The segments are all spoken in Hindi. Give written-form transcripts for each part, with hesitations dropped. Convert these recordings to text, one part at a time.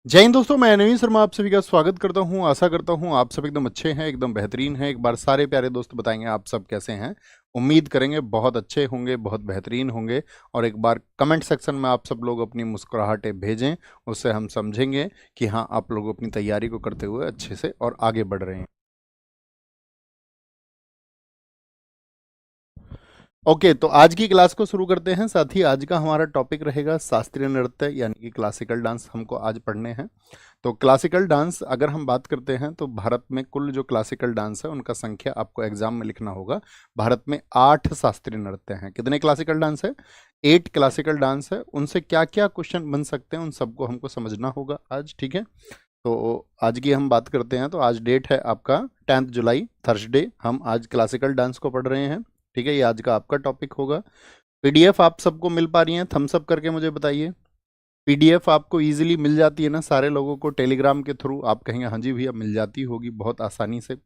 जय हिंद दोस्तों, मैं नवीन शर्मा आप सभी का स्वागत करता हूं। आशा करता हूं आप सब एकदम अच्छे हैं, एकदम बेहतरीन हैं। एक बार सारे प्यारे दोस्त बताएंगे आप सब कैसे हैं। उम्मीद करेंगे बहुत अच्छे होंगे, बहुत बेहतरीन होंगे। और एक बार कमेंट सेक्शन में आप सब लोग अपनी मुस्कुराहटें भेजें, उससे हम समझेंगे कि हाँ, आप लोग अपनी तैयारी को करते हुए अच्छे से और आगे बढ़ रहे हैं। ओके, तो आज की क्लास को शुरू करते हैं। साथ ही आज का हमारा टॉपिक रहेगा शास्त्रीय नृत्य यानी कि क्लासिकल डांस हमको आज पढ़ने हैं। तो क्लासिकल डांस अगर हम बात करते हैं तो भारत में कुल जो क्लासिकल डांस है उनका संख्या आपको एग्जाम में लिखना होगा। भारत में 8 शास्त्रीय नृत्य हैं। कितने क्लासिकल डांस है? 8 क्लासिकल डांस है। उनसे क्या क्या क्वेश्चन बन सकते हैं उन सबको हमको समझना होगा आज, ठीक है। तो आज की हम बात करते हैं। तो आज डेट है आपका 10 जुलाई, थर्सडे। हम आज क्लासिकल डांस को पढ़ रहे हैं, ठीक है। ये आज का आपका टॉपिक होगा। पीडीएफ आप सबको मिल पा रही है? थम्स अप करके मुझे बताइए। पीडीएफ आपको इजीली मिल जाती है ना? सारे लोगों को टेलीग्राम के थ्रू आप कहेंगे हाँ जी भैया मिल जाती होगी बहुत आसानी से,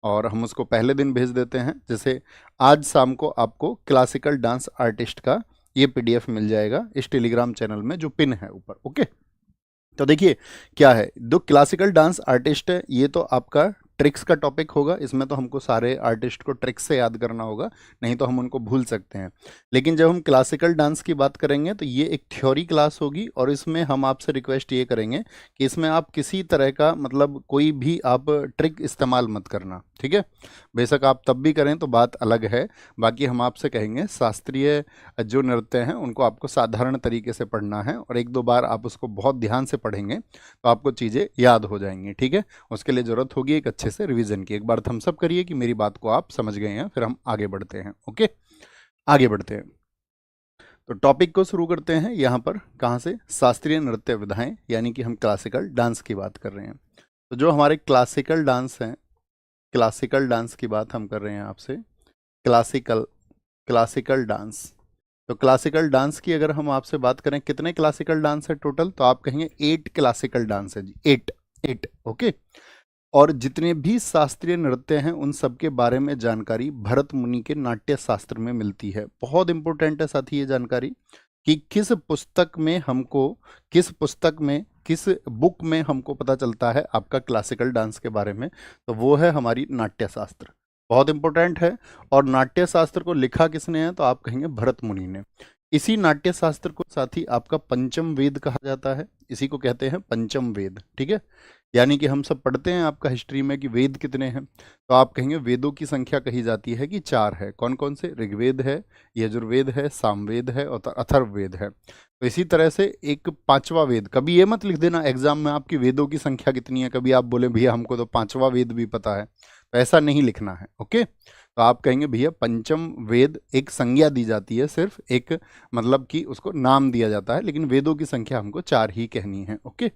और हम उसको पहले दिन भेज देते हैं। जैसे आज शाम को आपको क्लासिकल डांस आर्टिस्ट का ये पीडीएफ मिल जाएगा इस टेलीग्राम चैनल में जो पिन है ऊपर, ओके। तो देखिए क्या है, जो क्लासिकल डांस आर्टिस्ट है ये तो आपका ट्रिक्स का टॉपिक होगा। इसमें तो हमको सारे आर्टिस्ट को ट्रिक्स से याद करना होगा, नहीं तो हम उनको भूल सकते हैं। लेकिन जब हम क्लासिकल डांस की बात करेंगे तो ये एक थ्योरी क्लास होगी, और इसमें हम आपसे रिक्वेस्ट ये करेंगे कि इसमें आप किसी तरह का मतलब कोई भी आप ट्रिक इस्तेमाल मत करना, ठीक है। बेशक आप तब भी करें तो बात अलग है। बाकी हम आपसे कहेंगे शास्त्रीय जो नृत्य हैं उनको आपको साधारण तरीके से पढ़ना है, और एक दो बार आप उसको बहुत ध्यान से पढ़ेंगे तो आपको चीज़ें याद हो जाएंगी, ठीक है। उसके लिए ज़रूरत होगी एक अच्छे से रिवीजन की। एक बार थम्स अप करिए कि मेरी बात को आप समझ गए हैं। फिर हम आगे बढ़ते हैं, ओके। आगे बढ़ते हैं। तो टॉपिक को शुरू करते हैं यहाँ पर। कहाँ से? शास्त्रीय नृत्य विधाएं, यानी कि हम क्लासिकल डांस की बात कर रहे हैं। तो जो हमारे क्लासिकल डांस हैं, क्लासिकल डांस की बात हम कर रहे हैं आपसे। Classical classical dance. तो क्लासिकल डांस की अगर हम आपसे बात करें कितने क्लासिकल डांस है टोटल, तो आप कहेंगे 8 क्लासिकल डांस है जी। 8 8, ओके। और जितने भी शास्त्रीय नृत्य हैं उन सब के बारे में जानकारी भरत मुनि के नाट्य शास्त्र में मिलती है। बहुत इंपॉर्टेंट है साथी ये जानकारी कि किस पुस्तक में किस बुक में हमको पता चलता है आपका क्लासिकल डांस के बारे में। तो वो है हमारी नाट्य शास्त्र, बहुत इंपॉर्टेंट है। और नाट्य शास्त्र को लिखा किसने है, तो आप कहेंगे भरत मुनि ने। इसी नाट्य शास्त्र को साथ ही आपका पंचम वेद कहा जाता है। इसी को कहते हैं पंचम वेद, ठीक है। यानी कि हम सब पढ़ते हैं आपका हिस्ट्री में कि वेद कितने हैं, तो आप कहेंगे वेदों की संख्या कही जाती है कि 4 है। कौन कौन से? ऋग्वेद है, यजुर्वेद है, सामवेद है और अथर्ववेद है। तो इसी तरह से एक पांचवा वेद, कभी ये मत लिख देना एग्जाम में आपकी वेदों की संख्या कितनी है, कभी आप बोले भैया हमको तो पांचवा वेद भी पता है, तो ऐसा नहीं लिखना है, ओके। तो आप कहेंगे भैया पंचम वेद एक संज्ञा दी जाती है, सिर्फ एक मतलब कि उसको नाम दिया जाता है, लेकिन वेदों की संख्या हमको 4 ही कहनी है, okay.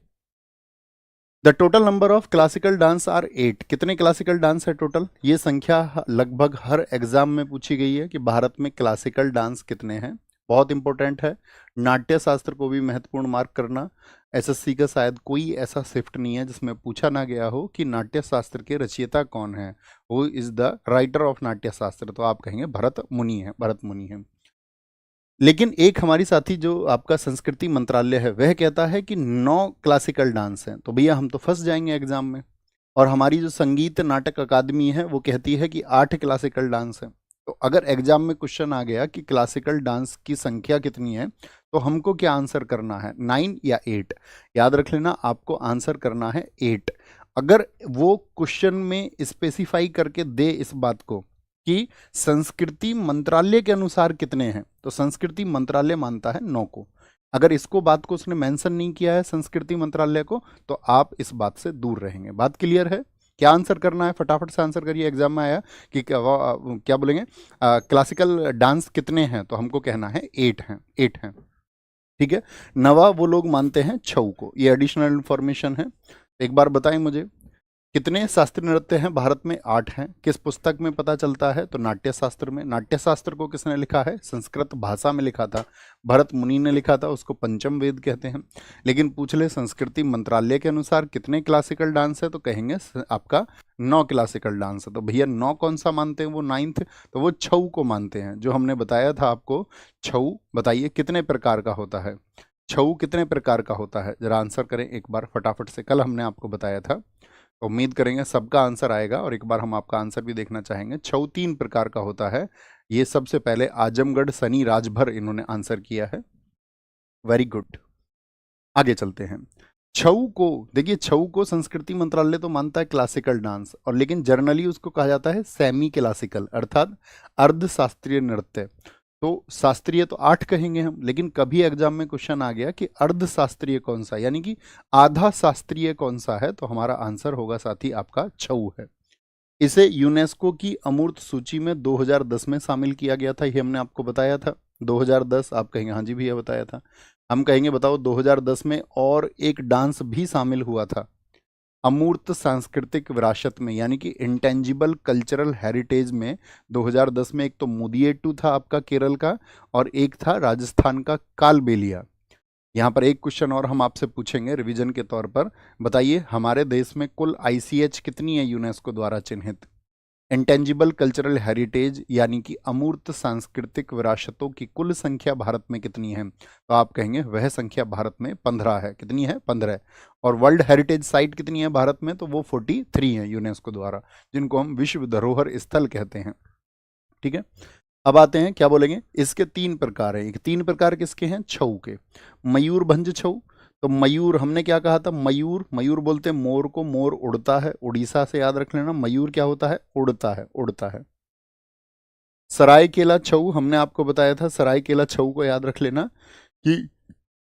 The total number of classical dance are 8। कितने क्लासिकल डांस है टोटल? ये संख्या लगभग हर एग्जाम में पूछी गई है कि भारत में क्लासिकल डांस कितने हैं। बहुत इंपॉर्टेंट है। नाट्य शास्त्र को भी महत्वपूर्ण मार्क करना। एसएससी का शायद कोई ऐसा शिफ्ट नहीं है जिसमें पूछा ना गया हो कि नाट्य शास्त्र के रचयिता कौन है, वो इज द राइटर ऑफ नाट्य शास्त्र। तो आप कहेंगे भरत मुनि है, भरत मुनि है। लेकिन एक हमारी साथी जो आपका संस्कृति मंत्रालय है वह कहता है कि 9 क्लासिकल डांस हैं, तो भैया हम तो फंस जाएंगे एग्जाम में। और हमारी जो संगीत नाटक अकादमी है वो कहती है कि 8 क्लासिकल डांस है। तो अगर एग्जाम में क्वेश्चन आ गया कि क्लासिकल डांस की संख्या कितनी है, तो हमको क्या आंसर करना है, 9 या 8? याद रख लेना, आपको आंसर करना है 8। अगर वो क्वेश्चन में स्पेसिफाई करके दे इस बात को कि संस्कृति मंत्रालय के अनुसार कितने हैं, तो संस्कृति मंत्रालय मानता है 9 को। अगर इसको बात को उसने मेंशन नहीं किया है संस्कृति मंत्रालय को, तो आप इस बात से दूर रहेंगे। बात क्लियर है? क्या आंसर करना है? फटाफट से आंसर करिए। एग्जाम में आया कि क्या बोलेंगे क्लासिकल डांस कितने हैं, तो हमको कहना है 8 हैं, 8 हैं, ठीक है। नवा वो लोग मानते हैं 6 को। ये एडिशनल इंफॉर्मेशन है। एक बार बताएं मुझे कितने शास्त्रीय नृत्य हैं भारत में? 8 हैं। किस पुस्तक में पता चलता है? तो नाट्य शास्त्र में। नाट्य शास्त्र को किसने लिखा है? संस्कृत भाषा में लिखा था, भरत मुनि ने लिखा था, उसको पंचम वेद कहते हैं। लेकिन पूछ ले संस्कृति मंत्रालय के अनुसार कितने क्लासिकल डांस है, तो कहेंगे आपका 9 क्लासिकल डांस है। तो भैया 9 कौन सा मानते हैं? वो 9th, तो वो छऊ को मानते हैं, जो हमने बताया था आपको। छऊ बताइए कितने प्रकार का होता है? छऊ कितने प्रकार का होता है? जरा आंसर करें एक बार फटाफट से, कल हमने आपको बताया था, तो उम्मीद करेंगे सबका आंसर आएगा और एक बार हम आपका आंसर भी देखना चाहेंगे। छऊ 3 प्रकार का होता है। ये सबसे पहले आजमगढ़ सनी राजभर इन्होंने आंसर किया है। वेरी गुड, आगे चलते हैं। छऊ को देखिए, छऊ को संस्कृति मंत्रालय तो मानता है क्लासिकल डांस, और लेकिन जनरली उसको कहा जाता है सेमी क्लासिकल, अर्थात अर्ध शास्त्रीय नृत्य। तो शास्त्रीय तो 8 कहेंगे हम, लेकिन कभी एग्जाम में क्वेश्चन आ गया कि अर्ध शास्त्रीय कौन सा, यानी कि आधा शास्त्रीय कौन सा है, तो हमारा आंसर होगा साथी आपका छऊ है। इसे यूनेस्को की अमूर्त सूची में 2010 में शामिल किया गया था, ये हमने आपको बताया था। 2010, आप कहेंगे हाँ जी भैया बताया था। हम कहेंगे बताओ 2010 में और एक डांस भी शामिल हुआ था अमूर्त सांस्कृतिक विरासत में, यानी कि इंटेंजिबल कल्चरल हेरिटेज में। 2010 में एक तो मुदियेट्टू था आपका केरल का, और एक था राजस्थान का कालबेलिया। यहाँ पर एक क्वेश्चन और हम आपसे पूछेंगे रिवीजन के तौर पर, बताइए हमारे देश में कुल ICH कितनी है यूनेस्को द्वारा चिन्हित? इंटेंजिबल कल्चरल हेरिटेज यानी कि अमूर्त सांस्कृतिक विरासतों की कुल संख्या भारत में कितनी है? तो आप कहेंगे वह संख्या भारत में 15 है। कितनी है? 15। और वर्ल्ड हेरिटेज साइट कितनी है भारत में? तो वो 43 है यूनेस्को द्वारा, जिनको हम विश्व धरोहर स्थल कहते हैं। ठीक है, अब आते हैं क्या बोलेंगे, इसके 3 प्रकार हैं। 3 प्रकार किसके हैं? छऊ के। मयूरभंज छऊ, तो मयूर हमने क्या कहा था? मयूर, मयूर बोलते हैं मोर को, मोर उड़ता है, उड़ीसा से याद रख लेना। मयूर क्या होता है? उड़ता है, उड़ता है। सरायकेला छऊ हमने आपको बताया था, सरायकेला छऊ को याद रख लेना कि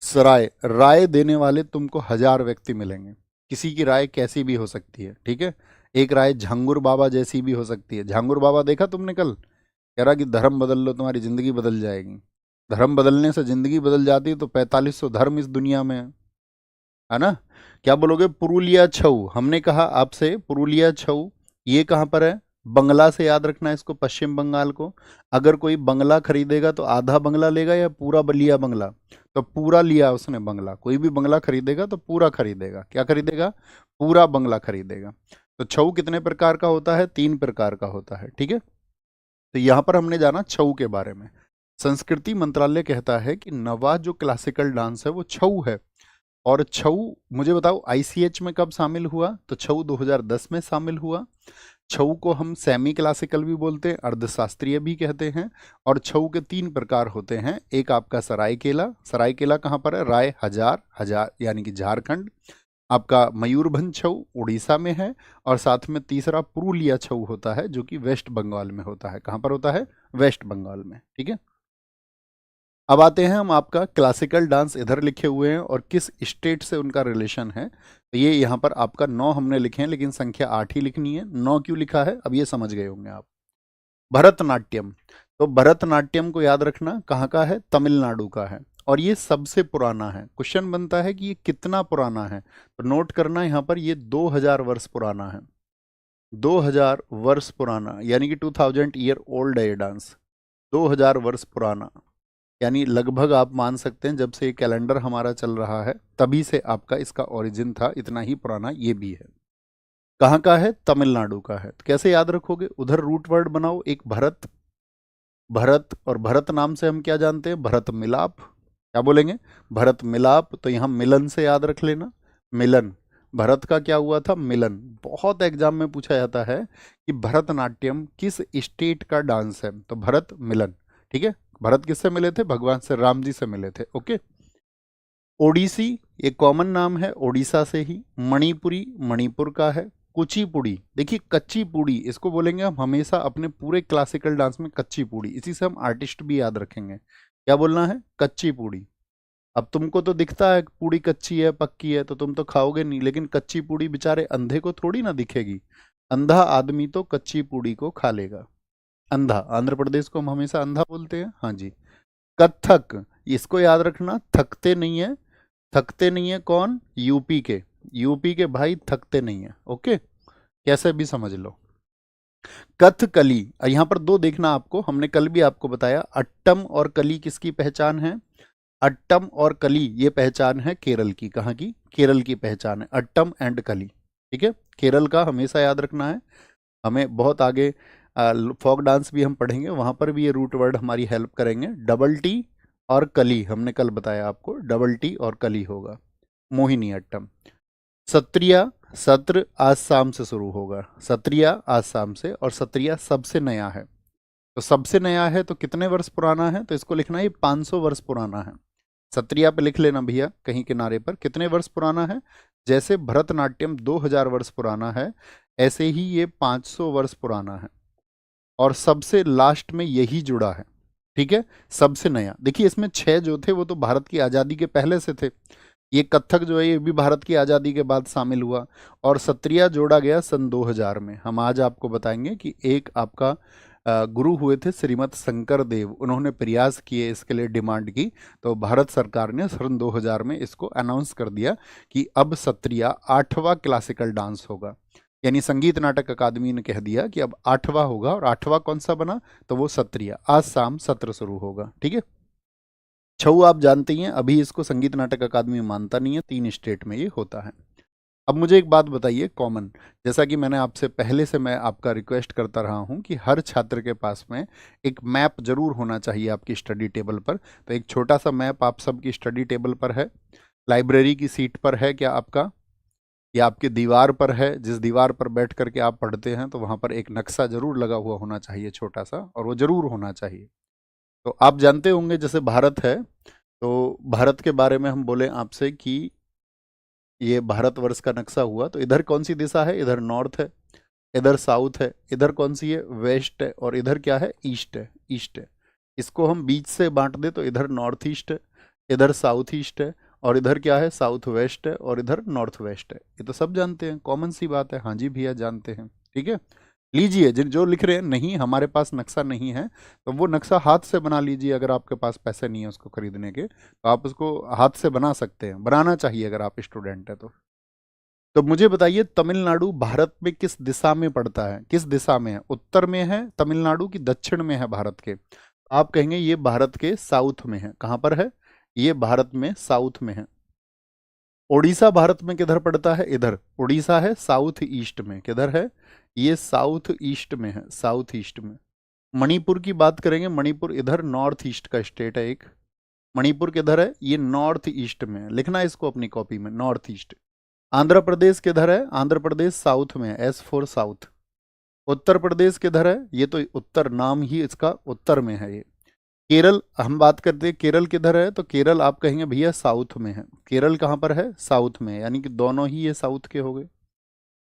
सराय, राय देने वाले तुमको 1000 व्यक्ति मिलेंगे। किसी की राय कैसी भी हो सकती है, ठीक है। एक राय झांगुर बाबा जैसी भी हो सकती है। झांगुर बाबा देखा तुमने कल, कह रहा कि धर्म बदल लो तुम्हारी जिंदगी बदल जाएगी। धर्म बदलने से जिंदगी बदल जाती है तो 4500 धर्म इस दुनिया में है ना। क्या बोलोगे? पुरुलिया छऊ, हमने कहा आपसे पुरुलिया छऊ ये कहाँ पर है? बंगला से याद रखना है इसको, पश्चिम बंगाल को। अगर कोई बंगला खरीदेगा तो आधा बंगला लेगा या पूरा लिया बंगला? तो पूरा लिया उसने बंगला। कोई भी बंगला खरीदेगा तो पूरा खरीदेगा। क्या खरीदेगा? पूरा बंगला खरीदेगा। तो छऊ कितने प्रकार का होता है? 3 प्रकार का होता है, ठीक है। तो यहां पर हमने जाना छऊ के बारे में। संस्कृति मंत्रालय कहता है कि नवा जो क्लासिकल डांस है वो छऊ है। और छऊ मुझे बताओ ICH में कब शामिल हुआ? तो छऊ 2010 में शामिल हुआ। छऊ को हम सेमी क्लासिकल भी बोलते हैं, अर्धशास्त्रीय भी कहते हैं। और छऊ के 3 प्रकार होते हैं। एक आपका सरायकेला, सरायकेला कहाँ पर है? राय हजार, हजार यानी कि झारखंड। आपका मयूरभंज छऊ उड़ीसा में है। और साथ में तीसरा पुरुलिया छऊ होता है, जो कि वेस्ट बंगाल में होता है। कहाँ पर होता है? वेस्ट बंगाल में, ठीक है। अब आते हैं हम, आपका क्लासिकल डांस इधर लिखे हुए हैं और किस स्टेट से उनका रिलेशन है। तो ये यहाँ पर आपका 9 हमने लिखे हैं, लेकिन संख्या 8 ही लिखनी है। 9 क्यों लिखा है अब ये समझ गए होंगे आप। भरतनाट्यम, तो भरतनाट्यम को याद रखना कहाँ का है? तमिलनाडु का है। और ये सबसे पुराना है। क्वेश्चन बनता है कि ये कितना पुराना है, तो नोट करना यहाँ पर ये 2000 वर्ष पुराना है। 2000 वर्ष पुराना, यानी कि 2000 ईयर ओल्ड है ये डांस। 2000 वर्ष पुराना, यानी लगभग आप मान सकते हैं जब से ये कैलेंडर हमारा चल रहा है तभी से आपका इसका ओरिजिन था। इतना ही पुराना ये भी है। कहाँ का है? तमिलनाडु का है। तो कैसे याद रखोगे? उधर रूट वर्ड बनाओ एक भरत, भरत, और भरत नाम से हम क्या जानते हैं? भरत मिलाप। क्या बोलेंगे? भरत मिलाप। तो यहाँ मिलन से याद रख लेना, मिलन। भरत का क्या हुआ था? मिलन। बहुत एग्जाम में पूछा जाता है कि भरतनाट्यम किस स्टेट का डांस है, तो भरत मिलन, ठीक है। भरत किससे मिले थे? भगवान से राम जी से मिले थे, ओके। ओडिसी एक कॉमन नाम है, ओडिशा से ही। मणिपुरी मणिपुर का है। कुचिपुड़ी, देखिए कच्ची पूड़ी इसको बोलेंगे हम हमेशा अपने पूरे क्लासिकल डांस में, कच्ची पूड़ी। इसी से हम आर्टिस्ट भी याद रखेंगे। क्या बोलना है? कच्ची पूड़ी। अब तुमको तो दिखता है पूड़ी कच्ची है पक्की है तो तुम तो खाओगे नहीं, लेकिन कच्ची पूड़ी बेचारे अंधे को थोड़ी ना दिखेगी। अंधा आदमी तो कच्ची पूड़ी को खा लेगा। अंधा, आंध्र प्रदेश को हम हमेशा अंधा बोलते हैं, हाँ जी। कथक, इसको याद रखना, थकते नहीं है। थकते नहीं है कौन? यूपी के। यूपी के भाई थकते नहीं है, ओके। कैसे भी समझ लो। कथकली, यहां पर 2 देखना आपको, हमने कल भी आपको बताया। अट्टम और कली किसकी पहचान है? अट्टम और कली ये पहचान है केरल की। कहाँ की? केरल की पहचान है अट्टम एंड कली, ठीक है। केरल का हमेशा याद रखना है। हमें बहुत आगे फोक डांस भी हम पढ़ेंगे, वहां पर भी ये रूट वर्ड हमारी हेल्प करेंगे। डबल टी और कली, हमने कल बताया आपको, डबल टी और कली होगा। मोहिनी अट्टम। सत्रिया, सत्र आज शाम से शुरू होगा, सत्रिया आज शाम से, और सत्रिया सबसे नया है। तो सबसे नया है तो कितने वर्ष पुराना है, तो इसको लिखना है 500 वर्ष पुराना है। सत्रिया पे लिख लेना भैया कहीं किनारे पर, कितने वर्ष पुराना है। जैसे भरतनाट्यम 2000 वर्ष पुराना है, ऐसे ही ये 500 वर्ष पुराना है, और सबसे लास्ट में यही जुड़ा है। ठीक है, सबसे नया। देखिए इसमें 6 जो थे वो तो भारत की आज़ादी के पहले से थे, ये कथक जो है ये भी भारत की आज़ादी के बाद शामिल हुआ, और सत्रिया जोड़ा गया सन 2000 में। हम आज आपको बताएंगे कि एक आपका गुरु हुए थे श्रीमद शंकर देव, उन्होंने प्रयास किए, इसके लिए डिमांड की, तो भारत सरकार ने सन 2000 में इसको अनाउंस कर दिया कि अब सत्रिया 8वां क्लासिकल डांस होगा। यानी संगीत नाटक अकादमी ने कह दिया कि अब 8वां होगा, और 8वां कौन सा बना, तो वो सत्रिया। आज शाम सत्र शुरू होगा। ठीक है, छऊ आप जानते ही हैं, अभी इसको संगीत नाटक अकादमी मानता नहीं है, 3 स्टेट में ये होता है। अब मुझे एक बात बताइए कॉमन, जैसा कि मैंने आपसे पहले से मैं आपका रिक्वेस्ट करता रहा हूं कि हर छात्र के पास में एक मैप जरूर होना चाहिए आपकी स्टडी टेबल पर। तो एक छोटा सा मैप आप सबकी स्टडी टेबल पर है, लाइब्रेरी की सीट पर है क्या आपका, या आपकी दीवार पर है, जिस दीवार पर बैठ करके आप पढ़ते हैं, तो वहाँ पर एक नक्शा जरूर लगा हुआ होना चाहिए छोटा सा, और वो जरूर होना चाहिए। तो आप जानते होंगे जैसे भारत है, तो भारत के बारे में हम बोले आपसे कि ये भारतवर्ष का नक्शा हुआ, तो इधर कौन सी दिशा है, इधर नॉर्थ है, इधर साउथ है, इधर कौन सी है, वेस्ट है, और इधर क्या है, ईस्ट है, ईस्ट है। इसको हम बीच से बांट दे तो इधर नॉर्थ ईस्ट है, इधर साउथ ईस्ट है, और इधर क्या है, साउथ वेस्ट है, और इधर नॉर्थ वेस्ट है। ये तो सब जानते हैं, कॉमन सी बात है। हाँ जी भैया जानते हैं। ठीक है, लीजिए, जिन जो लिख रहे हैं नहीं हमारे पास नक्शा नहीं है, तो वो नक्शा हाथ से बना लीजिए। अगर आपके पास पैसे नहीं है उसको खरीदने के, तो आप उसको हाथ से बना सकते हैं, बनाना चाहिए अगर आप स्टूडेंट है तो। तो मुझे बताइए तमिलनाडु भारत में किस दिशा में पड़ता है, किस दिशा में है, उत्तर में है तमिलनाडु की दक्षिण में है भारत के। आप कहेंगे ये भारत के साउथ में है। कहाँ पर है, ये भारत में साउथ में है। उड़ीसा भारत में किधर पड़ता है, इधर उड़ीसा है साउथ ईस्ट में, किधर है, ये साउथ ईस्ट में है, साउथ ईस्ट में। मणिपुर की बात करेंगे, मणिपुर इधर नॉर्थ ईस्ट का स्टेट है एक। मणिपुर किधर है, ये नॉर्थ ईस्ट में है, लिखना है इसको अपनी कॉपी में, नॉर्थ ईस्ट। आंध्र प्रदेश किधर है, आंध्र प्रदेश साउथ में है, S for south. Uttar Pradesh किधर है, ये तो उत्तर, नाम ही इसका उत्तर में है ये। केरल हम बात करते हैं, केरल किधर है, तो केरल आप कहेंगे भैया साउथ में है। केरल कहाँ पर है, साउथ में है, यानी कि दोनों ही ये साउथ के हो गए।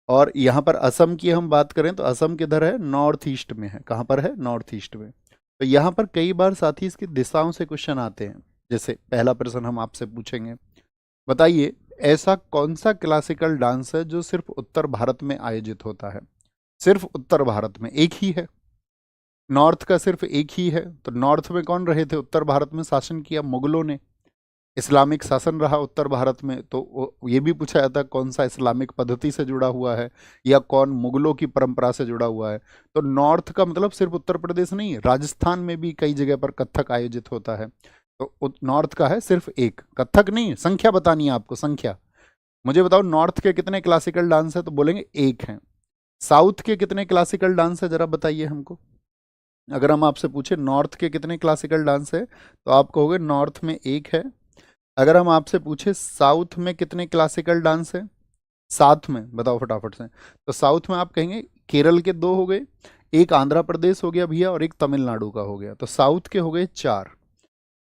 और यहाँ पर असम की हम बात करें तो असम किधर है, नॉर्थ ईस्ट में है। कहाँ पर है, नॉर्थ ईस्ट में। तो यहाँ पर कई बार साथी इसकी दिशाओं से क्वेश्चन आते हैं। जैसे पहला प्रश्न हम आपसे पूछेंगे, बताइए ऐसा कौन सा क्लासिकल डांस है जो सिर्फ उत्तर भारत में आयोजित होता है। सिर्फ उत्तर भारत में एक ही है, नॉर्थ का सिर्फ एक ही है। तो नॉर्थ में कौन रहे थे, उत्तर भारत में शासन किया मुगलों ने, इस्लामिक शासन रहा उत्तर भारत में। तो ये भी पूछा जाता है कौन सा इस्लामिक पद्धति से जुड़ा हुआ है, या कौन मुगलों की परंपरा से जुड़ा हुआ है। तो नॉर्थ का मतलब सिर्फ उत्तर प्रदेश नहीं, राजस्थान में भी कई जगह पर कथक आयोजित होता है। तो नॉर्थ का है सिर्फ एक, कथक नहीं, संख्या बतानी है आपको, संख्या। मुझे बताओ नॉर्थ के कितने क्लासिकल डांस है, तो बोलेंगे एक है। साउथ के कितने क्लासिकल डांस है, जरा बताइए हमको। अगर हम आपसे पूछे नॉर्थ के कितने क्लासिकल डांस है, तो आप कहोगे नॉर्थ में एक है। अगर हम आपसे पूछे साउथ में कितने क्लासिकल डांस है, साथ में बताओ फटाफट से। तो साउथ में आप कहेंगे केरल के 2 हो गए, एक आंध्र प्रदेश हो गया भैया, और एक तमिलनाडु का हो गया। तो साउथ के हो गए 4।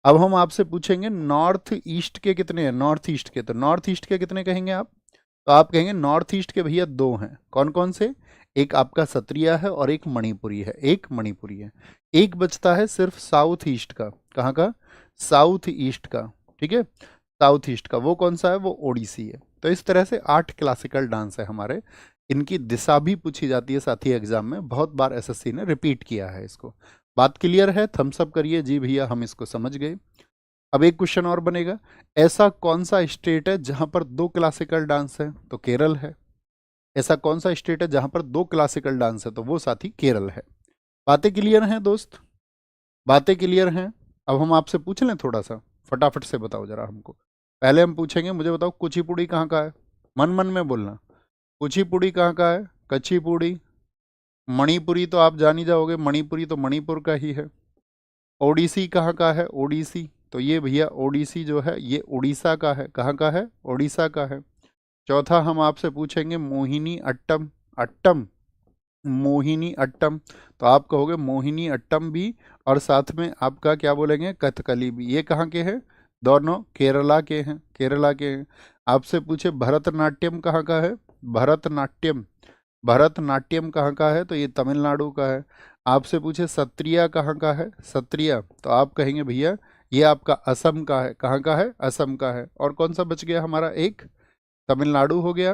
अब हम आपसे पूछेंगे नॉर्थ ईस्ट के कितने हैं, नॉर्थ ईस्ट के। तो नॉर्थ ईस्ट के कितने कहेंगे आप, तो आप कहेंगे नॉर्थ ईस्ट के भैया 2 हैं। कौन कौन से, एक आपका सत्रिया है और एक मणिपुरी है, एक मणिपुरी है। एक बचता है सिर्फ साउथ ईस्ट का, कहाँ का, साउथ ईस्ट का। ठीक है, साउथ ईस्ट का वो कौन सा है, वो ओडिसी है। तो इस तरह से 8 क्लासिकल डांस है हमारे। इनकी दिशा भी पूछी जाती है साथी एग्जाम में, बहुत बार एसएससी ने रिपीट किया है इसको। बात क्लियर है, थम्स अप करिए जी भैया हम इसको समझ गए। अब एक क्वेश्चन और बनेगा, ऐसा कौन सा स्टेट है जहां पर 2 क्लासिकल डांस है, तो केरल है। ऐसा कौन सा स्टेट है जहां पर 2 क्लासिकल डांस है, तो वो साथी केरल है। बातें क्लियर हैं दोस्त, बातें क्लियर हैं। अब हम आपसे पूछ लें थोड़ा सा, फटाफट से बताओ जरा हमको। पहले हम पूछेंगे, मुझे बताओ कुचिपुड़ी कहाँ का है, मन मन में बोलना। कुचिपुड़ी कहाँ का है, कच्चीपुड़ी। मणिपुरी तो आप जान ही जाओगे, मणिपुरी तो मणिपुर का ही है। ओडिसी कहाँ का है, ओडिसी तो ये भैया ओडिसी जो है ये उड़ीसा का है। कहाँ का है? उड़ीसा का है। चौथा हम आपसे पूछेंगे मोहिनी अट्टम। अट्टम, मोहिनी अट्टम, तो आप कहोगे मोहिनी अट्टम भी, और साथ में आपका क्या बोलेंगे? कथकली भी। ये कहाँ के हैं? दोनों केरला के हैं, केरला के हैं। आपसे पूछे भरतनाट्यम कहाँ का है? भरतनाट्यम, भरतनाट्यम कहाँ का है? तो ये तमिलनाडु का है। आपसे पूछे सत्रिया कहाँ का है? सत्रिया, तो आप कहेंगे भैया ये आपका असम का है। कहाँ का है? असम का है। और कौन सा बच गया हमारा? एक तमिलनाडु हो गया,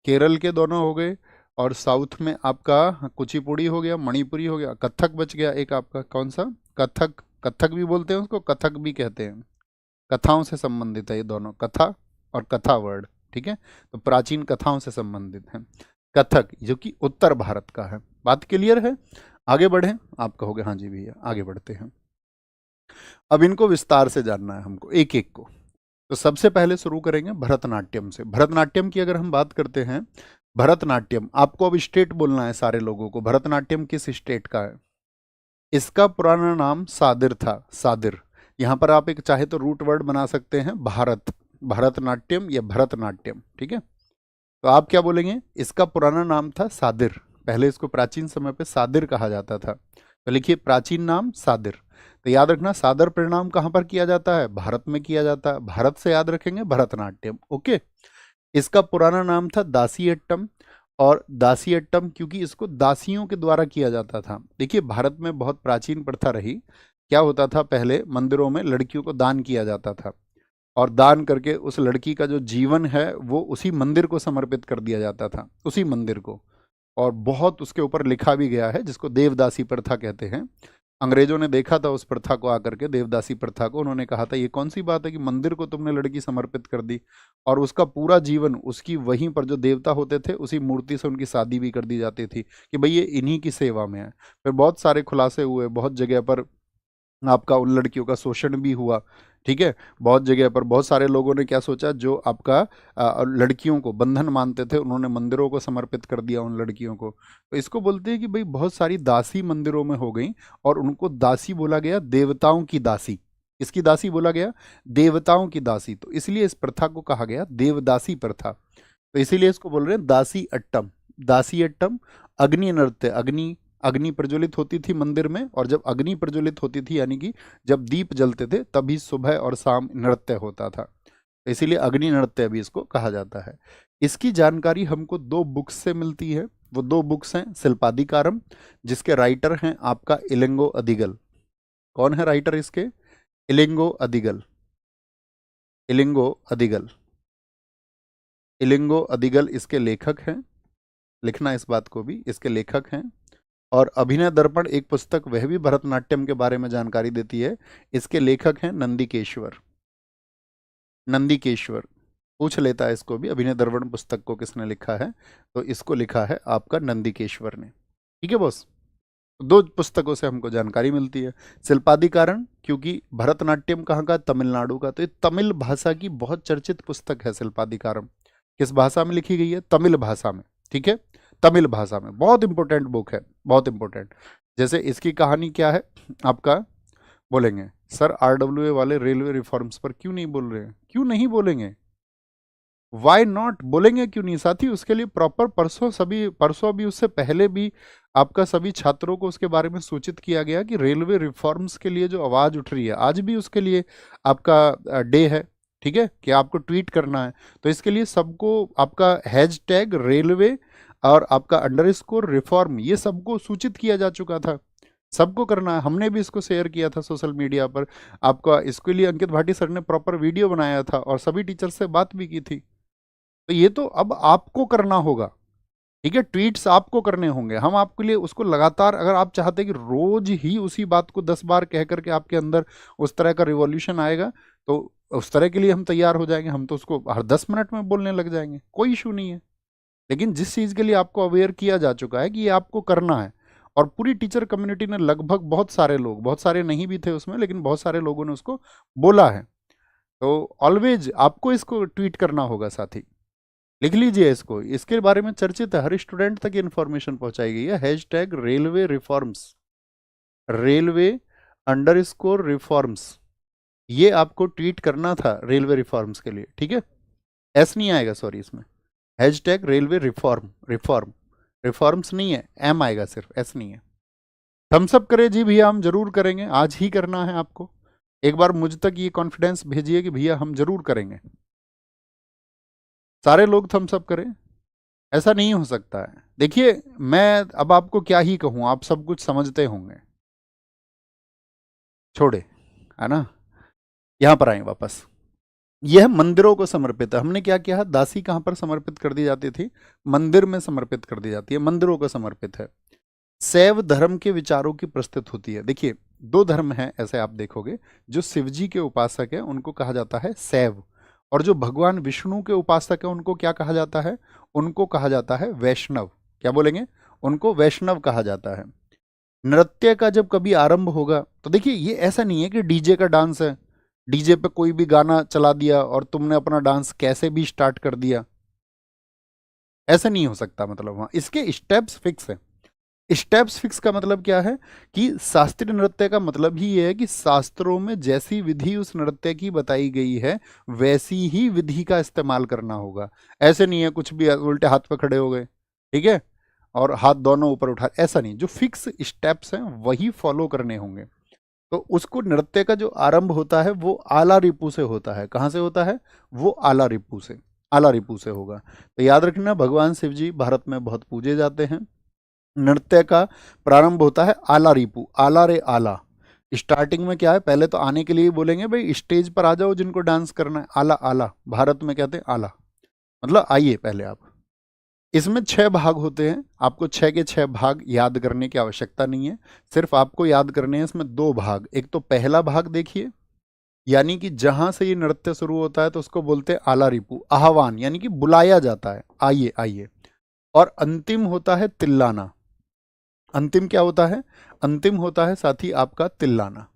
केरल के दोनों हो गए, और साउथ में आपका कुचिपुड़ी हो गया, मणिपुरी हो गया, कथक बच गया एक आपका। कौन सा? कथक। कथक भी बोलते हैं उसको, कथक भी कहते हैं। कथाओं से संबंधित है ये दोनों, कथा और कथा वर्ड, ठीक है। तो प्राचीन कथाओं से संबंधित है कथक, जो कि उत्तर भारत का है। बात क्लियर है? आगे बढ़े? आप कहोगे हाँ जी भैया, आगे बढ़ते हैं। अब इनको विस्तार से जानना है हमको, एक एक को। तो सबसे पहले शुरू करेंगे भरतनाट्यम से। भरतनाट्यम की अगर हम बात करते हैं, भरतनाट्यम, आपको अब स्टेट बोलना है सारे लोगों को। भरतनाट्यम किस स्टेट का है? इसका पुराना नाम सादिर था, सादिर। यहाँ पर आप एक चाहे तो रूट वर्ड बना सकते हैं, भारत, भरतनाट्यम या भरतनाट्यम, ठीक है। तो आप क्या बोलेंगे? इसका पुराना नाम था सादिर, पहले इसको प्राचीन समय पे सादिर कहा जाता था। तो लिखिए प्राचीन नाम सादिर। तो याद रखना सादर परिणाम कहाँ पर किया जाता है? भारत में किया जाता है। भारत से याद रखेंगे भरतनाट्यम, ओके। इसका पुराना नाम था दासीअट्टम, और दासीअट्टम क्योंकि इसको दासियों के द्वारा किया जाता था। देखिए भारत में बहुत प्राचीन प्रथा रही, क्या होता था पहले मंदिरों में लड़कियों को दान किया जाता था, और दान करके उस लड़की का जो जीवन है वो उसी मंदिर को समर्पित कर दिया जाता था, उसी मंदिर को। और बहुत उसके ऊपर लिखा भी गया है, जिसको देवदासी प्रथा कहते हैं। अंग्रेजों ने देखा था उस प्रथा को आकर के, देवदासी प्रथा को। उन्होंने कहा था ये कौन सी बात है कि मंदिर को तुमने लड़की समर्पित कर दी, और उसका पूरा जीवन उसकी वहीं पर जो देवता होते थे उसी मूर्ति से उनकी शादी भी कर दी जाती थी कि भाई ये इन्हीं की सेवा में है। फिर बहुत सारे खुलासे हुए, बहुत जगह पर आपका उन लड़कियों का शोषण भी हुआ, ठीक है। बहुत जगह पर बहुत सारे लोगों ने क्या सोचा, जो आपका लड़कियों को बंधन मानते थे उन्होंने मंदिरों को समर्पित कर दिया उन लड़कियों को। तो इसको बोलते हैं कि भाई बहुत सारी दासी मंदिरों में हो गई, और उनको दासी बोला गया, देवताओं की दासी। इसकी दासी बोला गया, देवताओं की दासी। तो इसलिए इस प्रथा को कहा गया देवदासी प्रथा। तो इसीलिए इसको बोल रहे हैं दासी अट्टम। दासी अट्टम, अग्नि नृत्य, अग्नि, अग्नि प्रज्वलित होती थी मंदिर में, और जब अग्नि प्रज्वलित होती थी यानी कि जब दीप जलते थे तभी सुबह और शाम नृत्य होता था। तो इसीलिए अग्नि नृत्य भी इसको कहा जाता है। इसकी जानकारी हमको दो बुक्स से मिलती है। वो दो बुक्स हैं शिल्पादिकारम, जिसके राइटर हैं आपका इलिंगो अदिगल। कौन है राइटर इसके? इलिंगो अदिगल, इलिंगो अदिगल, इलिंगो अदिगल इसके लेखक हैं। लिखना इस बात को भी, इसके लेखक हैं। और अभिनय दर्पण एक पुस्तक, वह भी भरतनाट्यम के बारे में जानकारी देती है। इसके लेखक हैं नंदिकेश्वर, नंदिकेश्वर। पूछ लेता है इसको भी, अभिनय दर्पण पुस्तक को किसने लिखा है? तो इसको लिखा है आपका नंदिकेश्वर ने, ठीक है बॉस। दो पुस्तकों से हमको जानकारी मिलती है। शिल्पादिकारम क्योंकि भरतनाट्यम कहाँ का? तमिलनाडु का। तो ये तमिल भाषा की बहुत चर्चित पुस्तक है शिल्पादिकारम। किस भाषा में लिखी गई है? तमिल भाषा में, ठीक है। तमिल भाषा में बहुत इंपॉर्टेंट बुक है, बहुत इंपॉर्टेंट। जैसे इसकी कहानी क्या है आपका, बोलेंगे सर आरडब्ल्यूए वाले रेलवे रिफॉर्म्स पर क्यों नहीं बोल रहे हैं? क्यों नहीं बोलेंगे? Why not? बोलेंगे क्यों नहीं साथी? उसके लिए प्रॉपर परसों भी उससे पहले भी आपका सभी छात्रों को उसके बारे में सूचित किया गया कि रेलवे रिफॉर्म्स के लिए जो आवाज उठ रही है, आज भी उसके लिए आपका डे है, ठीक है, कि आपको ट्वीट करना है। तो इसके लिए सबको आपका हैशटैग रेलवे और आपका अंडरस्कोर रिफॉर्म, ये सबको सूचित किया जा चुका था। सबको करना है। हमने भी इसको शेयर किया था सोशल मीडिया पर। आपका इसके लिए अंकित भाटी सर ने प्रॉपर वीडियो बनाया था और सभी टीचर से बात भी की थी। तो ये तो अब आपको करना होगा, ठीक है। ट्वीट्स आपको करने होंगे। हम आपके लिए उसको लगातार, अगर आप चाहते हैं कि रोज ही उसी बात को 10 बार कह करके आपके अंदर उस तरह का रिवॉल्यूशन आएगा, तो उस तरह के लिए हम तैयार हो जाएंगे। हम तो उसको हर 10 मिनट में बोलने लग जाएंगे, कोई इशू नहीं है। लेकिन जिस चीज़ के लिए आपको अवेयर किया जा चुका है कि ये आपको करना है, और पूरी टीचर कम्युनिटी ने लगभग, बहुत सारे लोग, बहुत सारे नहीं भी थे उसमें, लेकिन बहुत सारे लोगों ने उसको बोला है। तो ऑलवेज आपको इसको ट्वीट करना होगा साथी। लिख लीजिए इसको, इसके बारे में चर्चित है, हर स्टूडेंट तक इन्फॉर्मेशन पहुंचाई गई है। Hashtag railway reforms, railway underscore reforms, ये आपको ट्वीट करना था रेलवे रिफॉर्म्स के लिए, ठीक है। एस नहीं आएगा, सॉरी, इसमें hashtag railway reform, reform, reforms नहीं है, एम आएगा सिर्फ, एस नहीं है। थम्स अप करें जी भैया, हम जरूर करेंगे, आज ही करना है आपको। एक बार मुझ तक ये कॉन्फिडेंस भेजिए कि भैया हम जरूर करेंगे, सारे लोग थम्स अप करें। ऐसा नहीं हो सकता है। देखिए, मैं अब आपको क्या ही कहूं, आप सब कुछ समझते होंगे, छोड़े, है ना। यहां पर आए वापस। यह मंदिरों को समर्पित है। हमने क्या किया, दासी कहां पर समर्पित कर दी जाती थी, मंदिर में समर्पित कर दी जाती है, मंदिरों को समर्पित है। शैव धर्म के विचारों की प्रस्तुत होती है। देखिए, दो धर्म हैं ऐसे, आप देखोगे, जो शिव जी के उपासक है उनको कहा जाता है शैव, और जो भगवान विष्णु के उपासक है उनको क्या कहा जाता है, उनको कहा जाता है वैष्णव। क्या बोलेंगे, उनको वैष्णव कहा जाता है। नृत्य का जब कभी आरंभ होगा, तो देखिए ये ऐसा नहीं है कि डीजे का डांस है, डीजे पे कोई भी गाना चला दिया और तुमने अपना डांस कैसे भी स्टार्ट कर दिया, ऐसा नहीं हो सकता। मतलब हाँ, इसके स्टेप्स फिक्स है। स्टेप्स फिक्स का मतलब क्या है कि शास्त्रीय नृत्य का मतलब ही ये है कि शास्त्रों में जैसी विधि उस नृत्य की बताई गई है वैसी ही विधि का इस्तेमाल करना होगा। ऐसे नहीं है कुछ भी उल्टे हाथ पे खड़े हो गए, ठीक है, और हाथ दोनों ऊपर उठा, ऐसा नहीं। जो फिक्स स्टेप्स हैं वही फॉलो करने होंगे। तो उसको नृत्य का जो आरंभ होता है वो आला रिपू से होता है। कहाँ से होता है, वो आला रिपू से, आला रिपू से होगा। तो याद रखना, भगवान शिव जी भारत में बहुत पूजे जाते हैं। नृत्य का प्रारंभ होता है आला रिपू, आला रे आला। स्टार्टिंग में क्या है, पहले तो आने के लिए बोलेंगे भाई स्टेज पर आ जाओ जिनको डांस करना है, आला आला, भारत में कहते हैं आला, मतलब आइए पहले आप। इसमें 6 भाग होते हैं, आपको 6 के 6 भाग याद करने की आवश्यकता नहीं है, सिर्फ आपको याद करने हैं इसमें 2 भाग। एक तो पहला भाग देखिए, यानी कि जहां से ये नृत्य शुरू होता है तो उसको बोलते हैं आला रिपू, आह्वान, यानी कि बुलाया जाता है, आइए आइए। और अंतिम होता है तिल्लाना। अंतिम क्या होता है, अंतिम होता है साथी आपका तिल्लाना,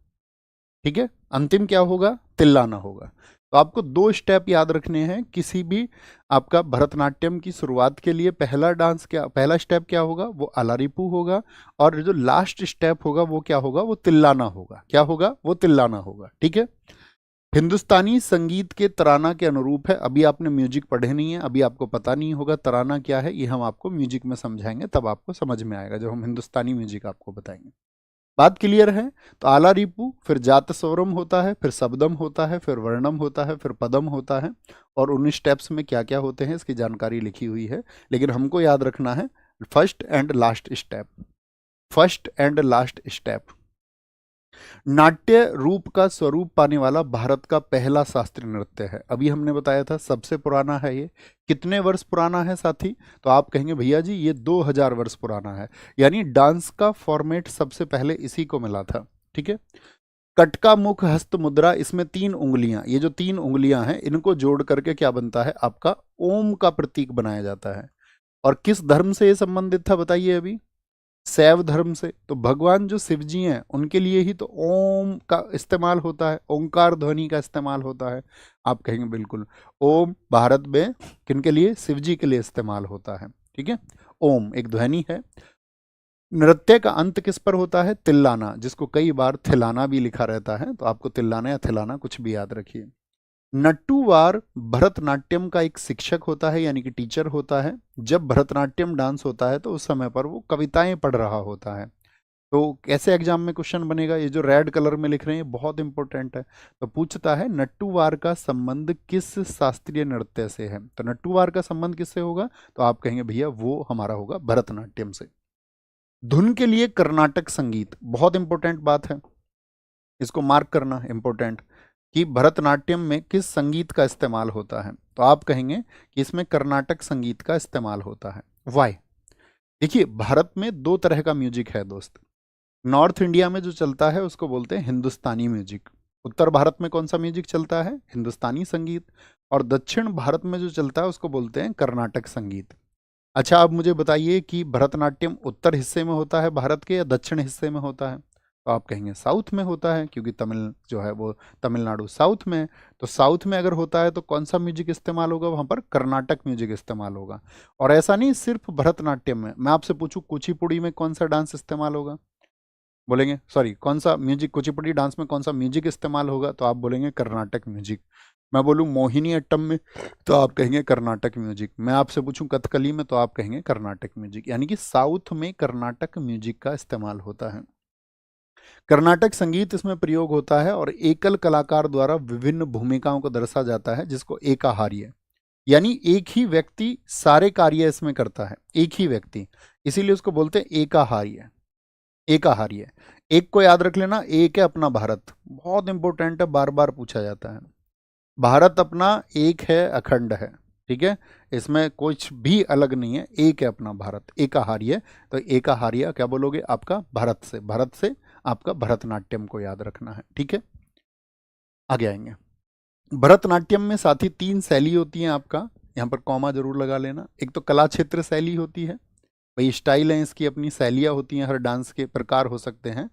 ठीक है। अंतिम क्या होगा, तिल्लाना होगा। तो आपको 2 स्टेप याद रखने हैं किसी भी आपका भरतनाट्यम की शुरुआत के लिए। पहला डांस क्या, पहला स्टेप क्या होगा, वो अलारिपू होगा, और जो लास्ट स्टेप होगा वो क्या होगा, वो तिल्लाना होगा। क्या होगा, वो तिल्लाना होगा, ठीक है। हिंदुस्तानी संगीत के तराना के अनुरूप है। अभी आपने म्यूजिक पढ़े नहीं है, अभी आपको पता नहीं होगा तराना क्या है, ये हम आपको म्यूजिक में समझाएंगे, तब आपको समझ में आएगा जब हम हिंदुस्तानी म्यूजिक आपको बताएंगे। बात क्लियर है। तो आला रिपू, फिर जात स्वरम होता है, फिर शब्दम होता है, फिर वर्णम होता है, फिर पदम होता है। और उन स्टेप्स में क्या क्या होते हैं इसकी जानकारी लिखी हुई है, लेकिन हमको याद रखना है first and last step, first and last step. नाट्य रूप का स्वरूप पाने वाला भारत का पहला शास्त्रीय नृत्य है। अभी हमने बताया था सबसे पुराना है ये। कितने वर्ष पुराना है साथी, तो आप कहेंगे भैया जी ये 2000 वर्ष पुराना है। यानी डांस का फॉर्मेट सबसे पहले इसी को मिला था, ठीक है। कटका मुख हस्त मुद्रा, इसमें 3 उंगलियां, ये जो 3 उंगलियां हैं इनको जोड़ करके क्या बनता है, आपका ओम का प्रतीक बनाया जाता है। और किस धर्म से ये संबंधित था बताइए अभी, शैव धर्म से। तो भगवान जो शिव जी हैं उनके लिए ही तो ओम का इस्तेमाल होता है, ओंकार ध्वनि का इस्तेमाल होता है। आप कहेंगे बिल्कुल, ओम भारत में किन के लिए, शिव जी के लिए इस्तेमाल होता है, ठीक है। ओम एक ध्वनि है। नृत्य का अंत किस पर होता है, तिल्लाना, जिसको कई बार थिलाना भी लिखा रहता है, तो आपको तिल्लाना या थिलाना कुछ भी याद रखिए। नट्टूवार भरतनाट्यम का एक शिक्षक होता है, यानी कि टीचर होता है। जब भरतनाट्यम डांस होता है तो उस समय पर वो कविताएं पढ़ रहा होता है। तो कैसे एग्जाम में क्वेश्चन बनेगा, ये जो रेड कलर में लिख रहे हैं ये बहुत इंपॉर्टेंट है। तो पूछता है नट्टूवार का संबंध किस शास्त्रीय नृत्य से है। तो नट्टूवार का संबंध किससे होगा, तो आप कहेंगे भैया वो हमारा होगा भरतनाट्यम से। धुन के लिए कर्नाटक संगीत, बहुत इंपॉर्टेंट बात है, इसको मार्क करना इंपॉर्टेंट, कि भरतनाट्यम में किस संगीत का इस्तेमाल होता है। तो आप कहेंगे कि इसमें कर्नाटक संगीत का इस्तेमाल होता है। वाई, देखिए भारत में 2 तरह का म्यूजिक है दोस्त। नॉर्थ इंडिया में जो चलता है उसको बोलते हैं हिंदुस्तानी म्यूजिक। उत्तर भारत में कौन सा म्यूजिक चलता है, हिंदुस्तानी संगीत। और दक्षिण भारत में जो चलता है उसको बोलते हैं कर्नाटक संगीत। अच्छा, आप मुझे बताइए कि भरतनाट्यम उत्तर हिस्से में होता है भारत के या दक्षिण हिस्से में होता है। तो आप कहेंगे साउथ में होता है, क्योंकि तमिल जो है वो तमिलनाडु साउथ में है। तो साउथ में अगर होता है तो कौन सा म्यूजिक इस्तेमाल होगा, वहाँ पर कर्नाटक म्यूजिक इस्तेमाल होगा। और ऐसा नहीं सिर्फ भरतनाट्यम में, मैं आपसे पूछूं कुचिपुड़ी में कौन सा डांस इस्तेमाल होगा, बोलेंगे सॉरी, कौन सा म्यूजिक, कुचिपुड़ी डांस में कौन सा म्यूजिक इस्तेमाल होगा, तो आप बोलेंगे कर्नाटक म्यूजिक। मैं बोलूँ मोहिनी अट्टम में, तो आप कहेंगे कर्नाटक म्यूजिक। मैं आपसे पूछूं कथकली में, तो आप कहेंगे कर्नाटक म्यूजिक। यानी कि साउथ में कर्नाटक म्यूजिक का इस्तेमाल होता है। कर्नाटक संगीत इसमें प्रयोग होता है और एकल कलाकार द्वारा विभिन्न भूमिकाओं को दर्शा जाता है, जिसको एकाहार्य, यानी एक ही व्यक्ति सारे कार्य इसमें करता है, एक ही व्यक्ति, इसीलिए उसको बोलते हैं एकाहार्य। एकाहार्य, एक को याद रख लेना, एक है अपना भारत, बहुत इंपॉर्टेंट है, बार बार पूछा जाता है। भारत अपना एक है, अखंड है, ठीक है, इसमें कुछ भी अलग नहीं है, एक है अपना भारत, एकाहार्य। तो एकाहार्य क्या बोलोगे, आपका भारत से, भारत से आपका भरतनाट्यम को याद रखना है, ठीक है। आगे आएंगे। भरतनाट्यम में साथ ही 3 शैली होती हैं आपका, यहाँ पर कॉमा जरूर लगा लेना। एक तो कला क्षेत्र शैली होती है, भाई स्टाइल है इसकी, अपनी शैलियाँ होती हैं, हर डांस के प्रकार हो सकते हैं।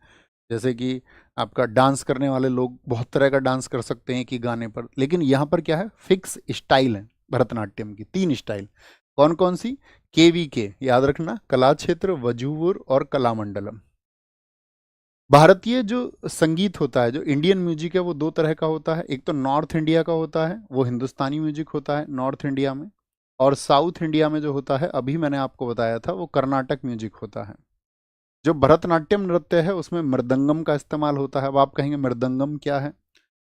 जैसे कि आपका डांस करने वाले लोग बहुत तरह का डांस कर सकते हैं कि गाने पर, लेकिन यहाँ पर क्या है, फिक्स स्टाइल है भरतनाट्यम की, 3 स्टाइल। कौन कौन सी, KVK याद रखना, कला क्षेत्र, वजूवर और कलामंडलम। भारतीय जो संगीत होता है, जो इंडियन म्यूजिक है, वो 2 तरह का होता है। एक तो नॉर्थ इंडिया का होता है, वो हिंदुस्तानी म्यूजिक होता है नॉर्थ इंडिया में, और साउथ इंडिया में जो होता है, अभी मैंने आपको बताया था, वो कर्नाटक म्यूजिक होता है। जो भरतनाट्यम नृत्य है उसमें मृदंगम का इस्तेमाल होता है। अब आप कहेंगे मृदंगम क्या है,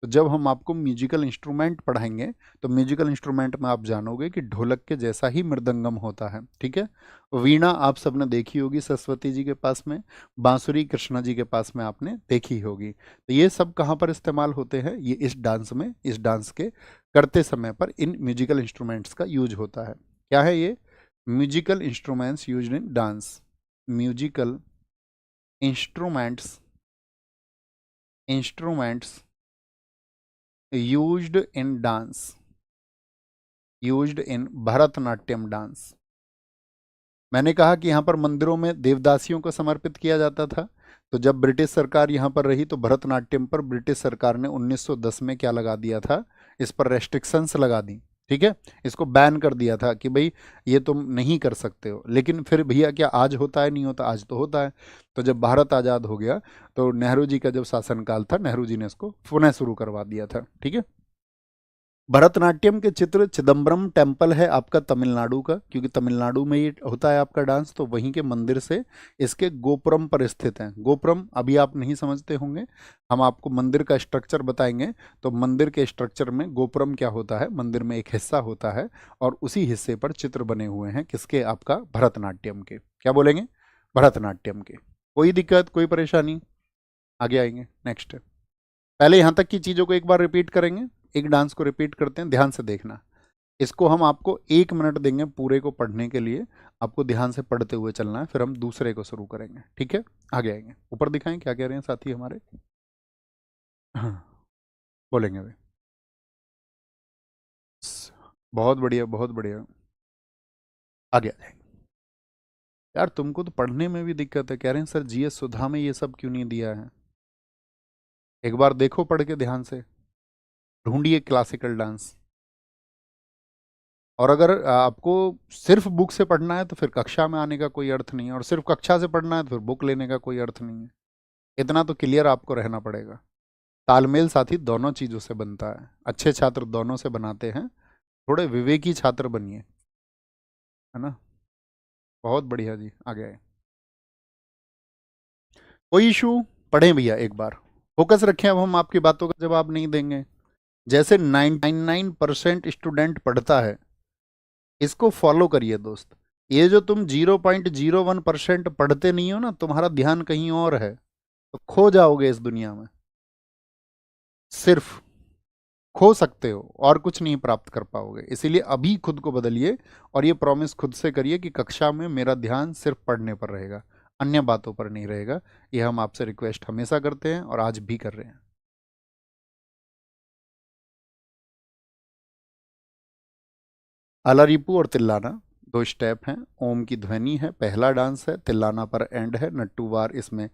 तो जब हम आपको म्यूजिकल इंस्ट्रूमेंट पढ़ाएंगे, तो म्यूजिकल इंस्ट्रूमेंट में आप जानोगे कि ढोलक के जैसा ही मृदंगम होता है, ठीक है। वीणा आप सबने देखी होगी सरस्वती जी के पास में, बांसुरी कृष्णा जी के पास में आपने देखी होगी। तो ये सब कहाँ पर इस्तेमाल होते हैं, ये इस डांस में, इस डांस के करते समय पर इन म्यूजिकल इंस्ट्रूमेंट्स का यूज होता है। क्या है ये, musical instruments use in dance, musical instruments, instruments used in dance, used in Bharatanatyam dance. मैंने कहा कि यहाँ पर मंदिरों में देवदासियों को समर्पित किया जाता था, तो जब ब्रिटिश सरकार यहाँ पर रही, तो भरतनाट्यम पर ब्रिटिश सरकार ने 1910 में क्या लगा दिया था, इस पर रेस्ट्रिक्शंस लगा दी, ठीक है, इसको बैन कर दिया था कि भाई ये तुम नहीं कर सकते हो। लेकिन फिर भैया क्या आज होता है, नहीं होता, आज तो होता है। तो जब भारत आज़ाद हो गया, तो नेहरू जी का जब शासनकाल था, नेहरू जी ने इसको पुनः शुरू करवा दिया था, ठीक है। भरतनाट्यम के चित्र, चिदम्बरम टेम्पल है आपका तमिलनाडु का, क्योंकि तमिलनाडु में ये होता है आपका डांस, तो वहीं के मंदिर से इसके गोपुरम पर स्थित हैं। गोपुरम अभी आप नहीं समझते होंगे, हम आपको मंदिर का स्ट्रक्चर बताएंगे। तो मंदिर के स्ट्रक्चर में गोपुरम क्या होता है, मंदिर में एक हिस्सा होता है, और उसी हिस्से पर चित्र बने हुए हैं, किसके, आपका भरतनाट्यम के। क्या बोलेंगे, भरतनाट्यम के। कोई दिक्कत, कोई परेशानी, आगे आएंगे नेक्स्ट। पहले यहाँ तक की चीज़ों को एक बार रिपीट करेंगे, एक डांस को रिपीट करते हैं, ध्यान से देखना। इसको हम आपको 1 मिनट देंगे पूरे को पढ़ने के लिए, आपको ध्यान से पढ़ते हुए चलना है, फिर हम दूसरे को शुरू करेंगे, ठीक है। आगे आएंगे, ऊपर दिखाएं क्या कह रहे हैं साथी हमारे। हाँ, बोलेंगे वे। बहुत बढ़िया, बहुत बढ़िया, आगे आ जाएंगे। यार तुमको तो पढ़ने में भी दिक्कत है, कह रहे हैं सर GS सुधा में ये सब क्यों नहीं दिया है। एक बार देखो पढ़ के ध्यान से, ढूंढिए क्लासिकल डांस। और अगर आपको सिर्फ बुक से पढ़ना है, तो फिर कक्षा में आने का कोई अर्थ नहीं है, और सिर्फ कक्षा से पढ़ना है तो फिर बुक लेने का कोई अर्थ नहीं है। इतना तो क्लियर आपको रहना पड़ेगा। तालमेल साथी दोनों चीज़ों से बनता है, अच्छे छात्र दोनों से बनाते हैं, थोड़े विवेकी छात्र बनिए, है ना। बहुत बढ़िया जी, आगे आए। कोई इशू, पढ़ें भैया एक बार, फोकस रखें। अब हम आपकी बातों का जवाब नहीं देंगे। जैसे 99% स्टूडेंट पढ़ता है, इसको फॉलो करिए दोस्त। ये जो तुम 0.01% पढ़ते नहीं हो ना, तुम्हारा ध्यान कहीं और है, तो खो जाओगे इस दुनिया में, सिर्फ खो सकते हो और कुछ नहीं प्राप्त कर पाओगे। इसीलिए अभी खुद को बदलिए, और ये प्रॉमिस खुद से करिए कि कक्षा में मेरा ध्यान सिर्फ पढ़ने पर रहेगा, अन्य बातों पर नहीं रहेगा। ये हम आपसे रिक्वेस्ट हमेशा करते हैं और आज भी कर रहे हैं। अलारिपू और तिल्लाना 2 स्टेप हैं, ओम की ध्वनि है, पहला डांस है, तिल्लाना पर एंड है, नट्टूवार इसमें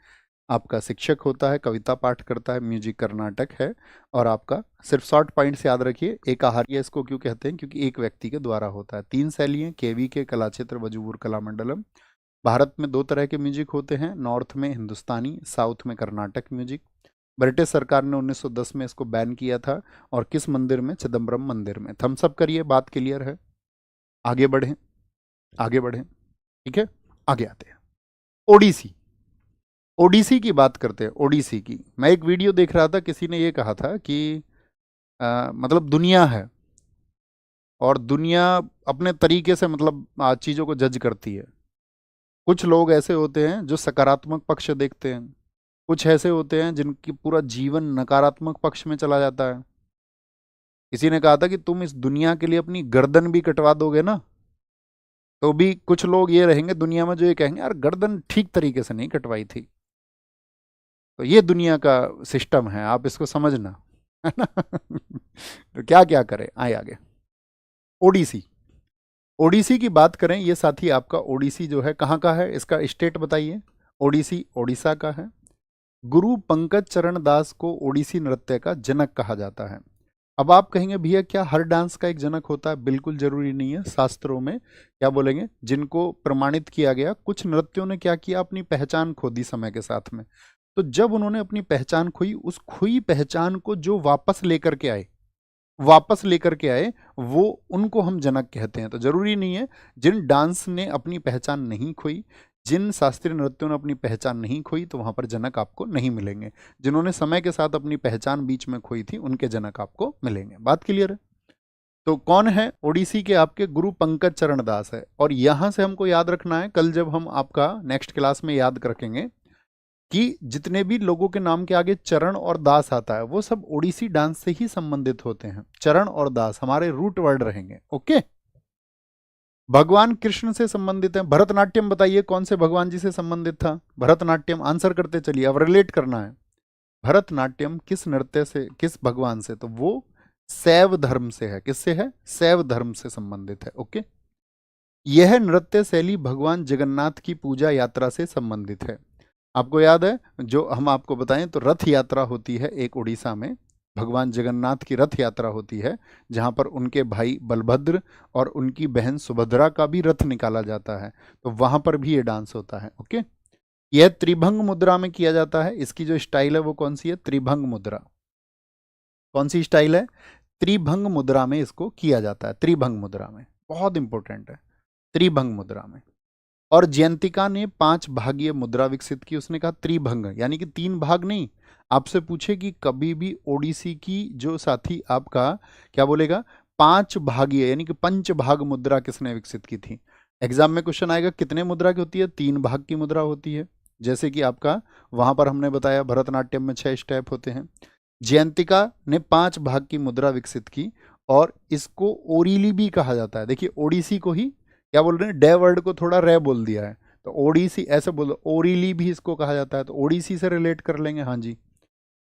आपका शिक्षक होता है, कविता पाठ करता है, म्यूजिक कर्नाटक है। और आपका सिर्फ शॉर्ट पॉइंट्स याद रखिए, एकाहार्य इसको क्यों कहते हैं, क्योंकि एक व्यक्ति के द्वारा होता है। 3 शैली हैं, KVK, कला क्षेत्र, वजूवर, कलामंडलम। भारत में दो तरह के म्यूजिक होते हैं, नॉर्थ में हिंदुस्तानी, साउथ में कर्नाटक म्यूजिक। ब्रिटिश सरकार ने 1910 में इसको बैन किया था, और किस मंदिर में? चिदम्बरम मंदिर में। थम्स अप करिए, बात क्लियर है। आगे बढ़ें, आगे बढ़ें, ठीक है, आगे आते हैं। ओडिसी, ओडिसी की बात करते हैं। ओडिसी की मैं एक वीडियो देख रहा था, किसी ने ये कहा था कि मतलब दुनिया है, और दुनिया अपने तरीके से मतलब चीज़ों को जज करती है। कुछ लोग ऐसे होते हैं जो सकारात्मक पक्ष देखते हैं, कुछ ऐसे होते हैं जिनकी पूरा जीवन नकारात्मक पक्ष में चला जाता है। किसी ने कहा था कि तुम इस दुनिया के लिए अपनी गर्दन भी कटवा दोगे ना, तो भी कुछ लोग ये रहेंगे दुनिया में जो ये कहेंगे यार गर्दन ठीक तरीके से नहीं कटवाई थी। तो ये दुनिया का सिस्टम है, आप इसको समझना, है ना। तो क्या क्या करें, आए आगे। ओडिसी, ओडिसी की बात करें, ये साथी आपका ओडिसी जो है कहाँ का है, इसका स्टेट बताइए। ओडिसी ओडिशा का है। गुरु पंकज चरण दास को ओडिसी नृत्य का जनक कहा जाता है। अब आप कहेंगे भैया क्या हर डांस का एक जनक होता है? बिल्कुल जरूरी नहीं है। शास्त्रों में क्या बोलेंगे, जिनको प्रमाणित किया गया, कुछ नृत्यों ने क्या किया, अपनी पहचान खो दी समय के साथ में। तो जब उन्होंने अपनी पहचान खोई, उस खोई पहचान को जो वापस लेकर के आए, वो उनको हम जनक कहते हैं। तो जरूरी नहीं है, जिन डांस ने अपनी पहचान नहीं खोई, जिन शास्त्रीय नृत्यों ने अपनी पहचान नहीं खोई, तो वहां पर जनक आपको नहीं मिलेंगे। जिन्होंने समय के साथ अपनी पहचान बीच में खोई थी, उनके जनक आपको मिलेंगे। बात क्लियर है? तो कौन है ओडिसी के आपके? गुरु पंकज चरण दास है। और यहां से हमको याद रखना है, कल जब हम आपका नेक्स्ट क्लास में याद रखेंगे कि जितने भी लोगों के नाम के आगे चरण और दास आता है, वो सब ओडिसी डांस से ही संबंधित होते हैं। चरण और दास हमारे रूट वर्ड रहेंगे। ओके, भगवान कृष्ण से संबंधित है। भरतनाट्यम बताइए कौन से भगवान जी से संबंधित था? भरतनाट्यम आंसर करते चलिए, अब रिलेट करना है। भरतनाट्यम किस नृत्य से, किस भगवान से? तो वो शैव धर्म से है। किससे है? शैव धर्म से संबंधित है। ओके, यह नृत्य शैली भगवान जगन्नाथ की पूजा यात्रा से संबंधित है। आपको याद है, जो हम आपको बताएं तो रथ यात्रा होती है एक उड़ीसा में, भगवान जगन्नाथ की रथ यात्रा होती है, जहां पर उनके भाई बलभद्र और उनकी बहन सुभद्रा का भी रथ निकाला जाता है। तो वहां पर भी ये डांस होता है। ओके, यह त्रिभंग मुद्रा में किया जाता है। इसकी जो स्टाइल है वो कौन सी है? त्रिभंग मुद्रा। कौन सी स्टाइल है? त्रिभंग मुद्रा में इसको किया जाता है। त्रिभंग मुद्रा में, बहुत इंपॉर्टेंट है, त्रिभंग मुद्रा में। और जयंतिका ने 5 भागीय मुद्रा विकसित की। उसने कहा त्रिभंग, यानी कि 3 भाग नहीं। आपसे पूछे कि कभी भी ओडिसी की जो साथी आपका क्या बोलेगा, 5 भागीय यानी कि पंच भाग मुद्रा किसने विकसित की थी? एग्जाम में क्वेश्चन आएगा कितने मुद्रा की होती है? 3 भाग की मुद्रा होती है। जैसे कि आपका वहां पर हमने बताया भरतनाट्यम में 6 स्टेप होते हैं। जयंतिका ने 5 भाग की मुद्रा विकसित की, और इसको ओरीली भी कहा जाता है। देखिए ओडिसी को ही क्या बोल रहे हैं, डे वर्ड को थोड़ा रे बोल दिया है, तो ओडिसी ऐसे बोलो, ओरीली भी इसको कहा जाता है। तो ओडिसी से रिलेट कर लेंगे। हाँ जी,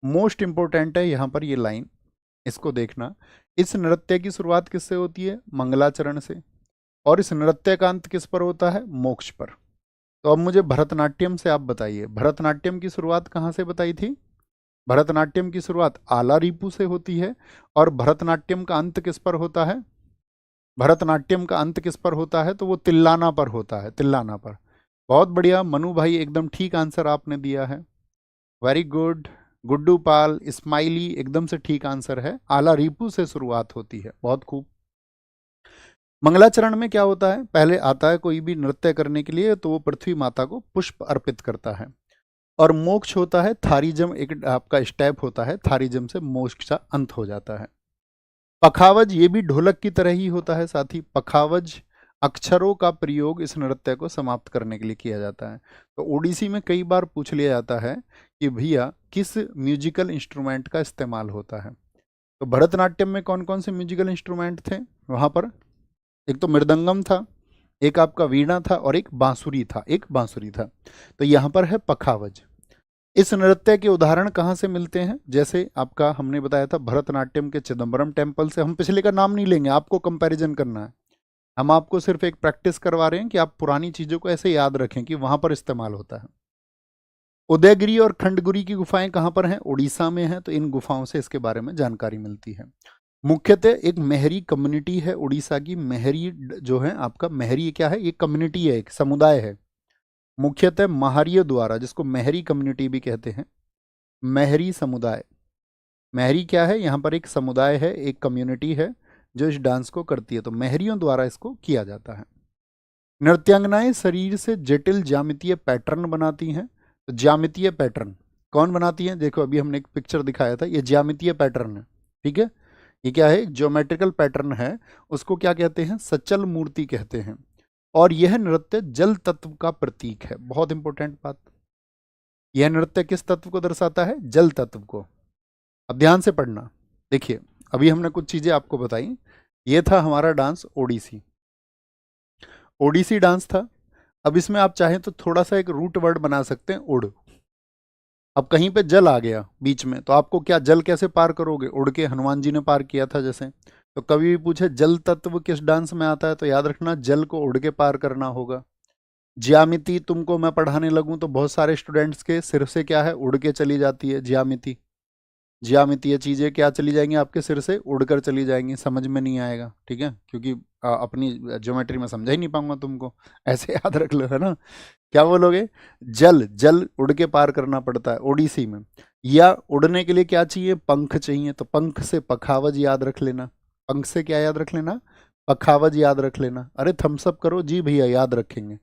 मोस्ट इंपॉर्टेंट है यहाँ पर ये लाइन, इसको देखना। इस नृत्य की शुरुआत किससे होती है? मंगलाचरण से। और इस नृत्य का अंत किस पर होता है? मोक्ष पर। तो अब मुझे भरतनाट्यम से आप बताइए, भरतनाट्यम की शुरुआत कहाँ से बताई थी? भरतनाट्यम की शुरुआत आला रिपू से होती है। और भरतनाट्यम का अंत किस पर होता है? भरतनाट्यम का अंत किस पर होता है? तो वो तिल्लाना पर होता है, तिल्लाना पर। बहुत बढ़िया मनु भाई, एकदम ठीक आंसर आपने दिया है। Very good. Guddu Pal, smiley, एकदम से ठीक आंसर है। आला रिपू से शुरुआत होती है, बहुत खूब। मंगलाचरण में क्या होता है? पहले आता है कोई भी नृत्य करने के लिए तो वो पृथ्वी माता को पुष्प अर्पित करता है। और मोक्ष होता है थारिजम, एक आपका स्टेप होता है, थारिजम से मोक्ष का अंत हो जाता है। पखावज ये भी ढोलक की तरह ही होता है साथी। पखावज अक्षरों का प्रयोग इस नृत्य को समाप्त करने के लिए किया जाता है। तो ओडिसी में कई बार पूछ लिया जाता है कि भैया किस म्यूजिकल इंस्ट्रूमेंट का इस्तेमाल होता है। तो भरतनाट्यम में कौन कौन से म्यूजिकल इंस्ट्रूमेंट थे वहां पर? एक तो मृदंगम था, एक आपका वीणा था, और एक बांसुरी था। तो यहाँ पर है पखावज। इस नृत्य के उदाहरण कहाँ से मिलते हैं? जैसे आपका हमने बताया था भरतनाट्यम के चिदम्बरम टेम्पल से। हम पिछले का नाम नहीं लेंगे, आपको कंपैरिजन करना है। हम आपको सिर्फ एक प्रैक्टिस करवा रहे हैं कि आप पुरानी चीजों को ऐसे याद रखें कि वहां पर इस्तेमाल होता है। उदयगिरी और खंडगिरी की गुफाएं कहाँ पर हैं? उड़ीसा में हैं। तो इन गुफाओं से इसके बारे में जानकारी मिलती है। मुख्यतः एक मेहरी कम्युनिटी है उड़ीसा की। मेहरी जो है आपका, मेहरी क्या है? ये कम्युनिटी है, एक समुदाय है। मुख्यतः महारियों द्वारा, जिसको महरी कम्युनिटी भी कहते हैं, महरी समुदाय। महरी क्या है, यहाँ पर एक समुदाय है, एक कम्युनिटी है जो इस डांस को करती है, तो महरियों द्वारा इसको किया जाता है। नृत्यांगनाएं शरीर से जटिल ज्यामितीय पैटर्न बनाती हैं। तो ज्यामितीय पैटर्न कौन बनाती हैं? देखो अभी हमने एक पिक्चर दिखाया था, ये ज्यामितीय पैटर्न है, ठीक है। ये क्या है? ज्योमेट्रिकल पैटर्न है। उसको क्या कहते हैं? सचल मूर्ति कहते हैं। और यह नृत्य जल तत्व का प्रतीक है। बहुत इंपॉर्टेंट बात, यह नृत्य किस तत्व को दर्शाता है? जल तत्व को। अब ध्यान से पढ़ना। देखिए अभी हमने कुछ चीजें आपको बताई। ये था हमारा डांस ओडिसी, ओडिसी डांस था। अब इसमें आप चाहें तो थोड़ा सा एक रूट वर्ड बना सकते हैं, उड़। अब कहीं पे जल आ गया बीच में, तो आपको क्या, जल कैसे पार करोगे? उड़ के। हनुमान जी ने पार किया था जैसे। तो कभी भी पूछे जल तत्व किस डांस में आता है, तो याद रखना जल को उड़ के पार करना होगा। ज्यामिति तुमको मैं पढ़ाने लगूं तो बहुत सारे स्टूडेंट्स के सिर से क्या है, उड़ के चली जाती है ज्यामिति। ज्यामितीय चीजें क्या चली जाएंगी आपके सिर से, उड़कर चली जाएंगी, समझ में नहीं आएगा, ठीक है, क्योंकि अपनी ज्योमेट्री में समझा ही नहीं पाऊंगा तुमको। ऐसे याद रख लो, है ना। क्या बोलोगे? जल, जल उड़ के पार करना पड़ता है ओडिसी में। या उड़ने के लिए क्या चाहिए? पंख चाहिए। तो पंख से पखावज याद रख लेना। पंख से क्या याद रख लेना? पखावज याद रख लेना। अरे थम्सअप करो जी भैया, याद रखेंगे।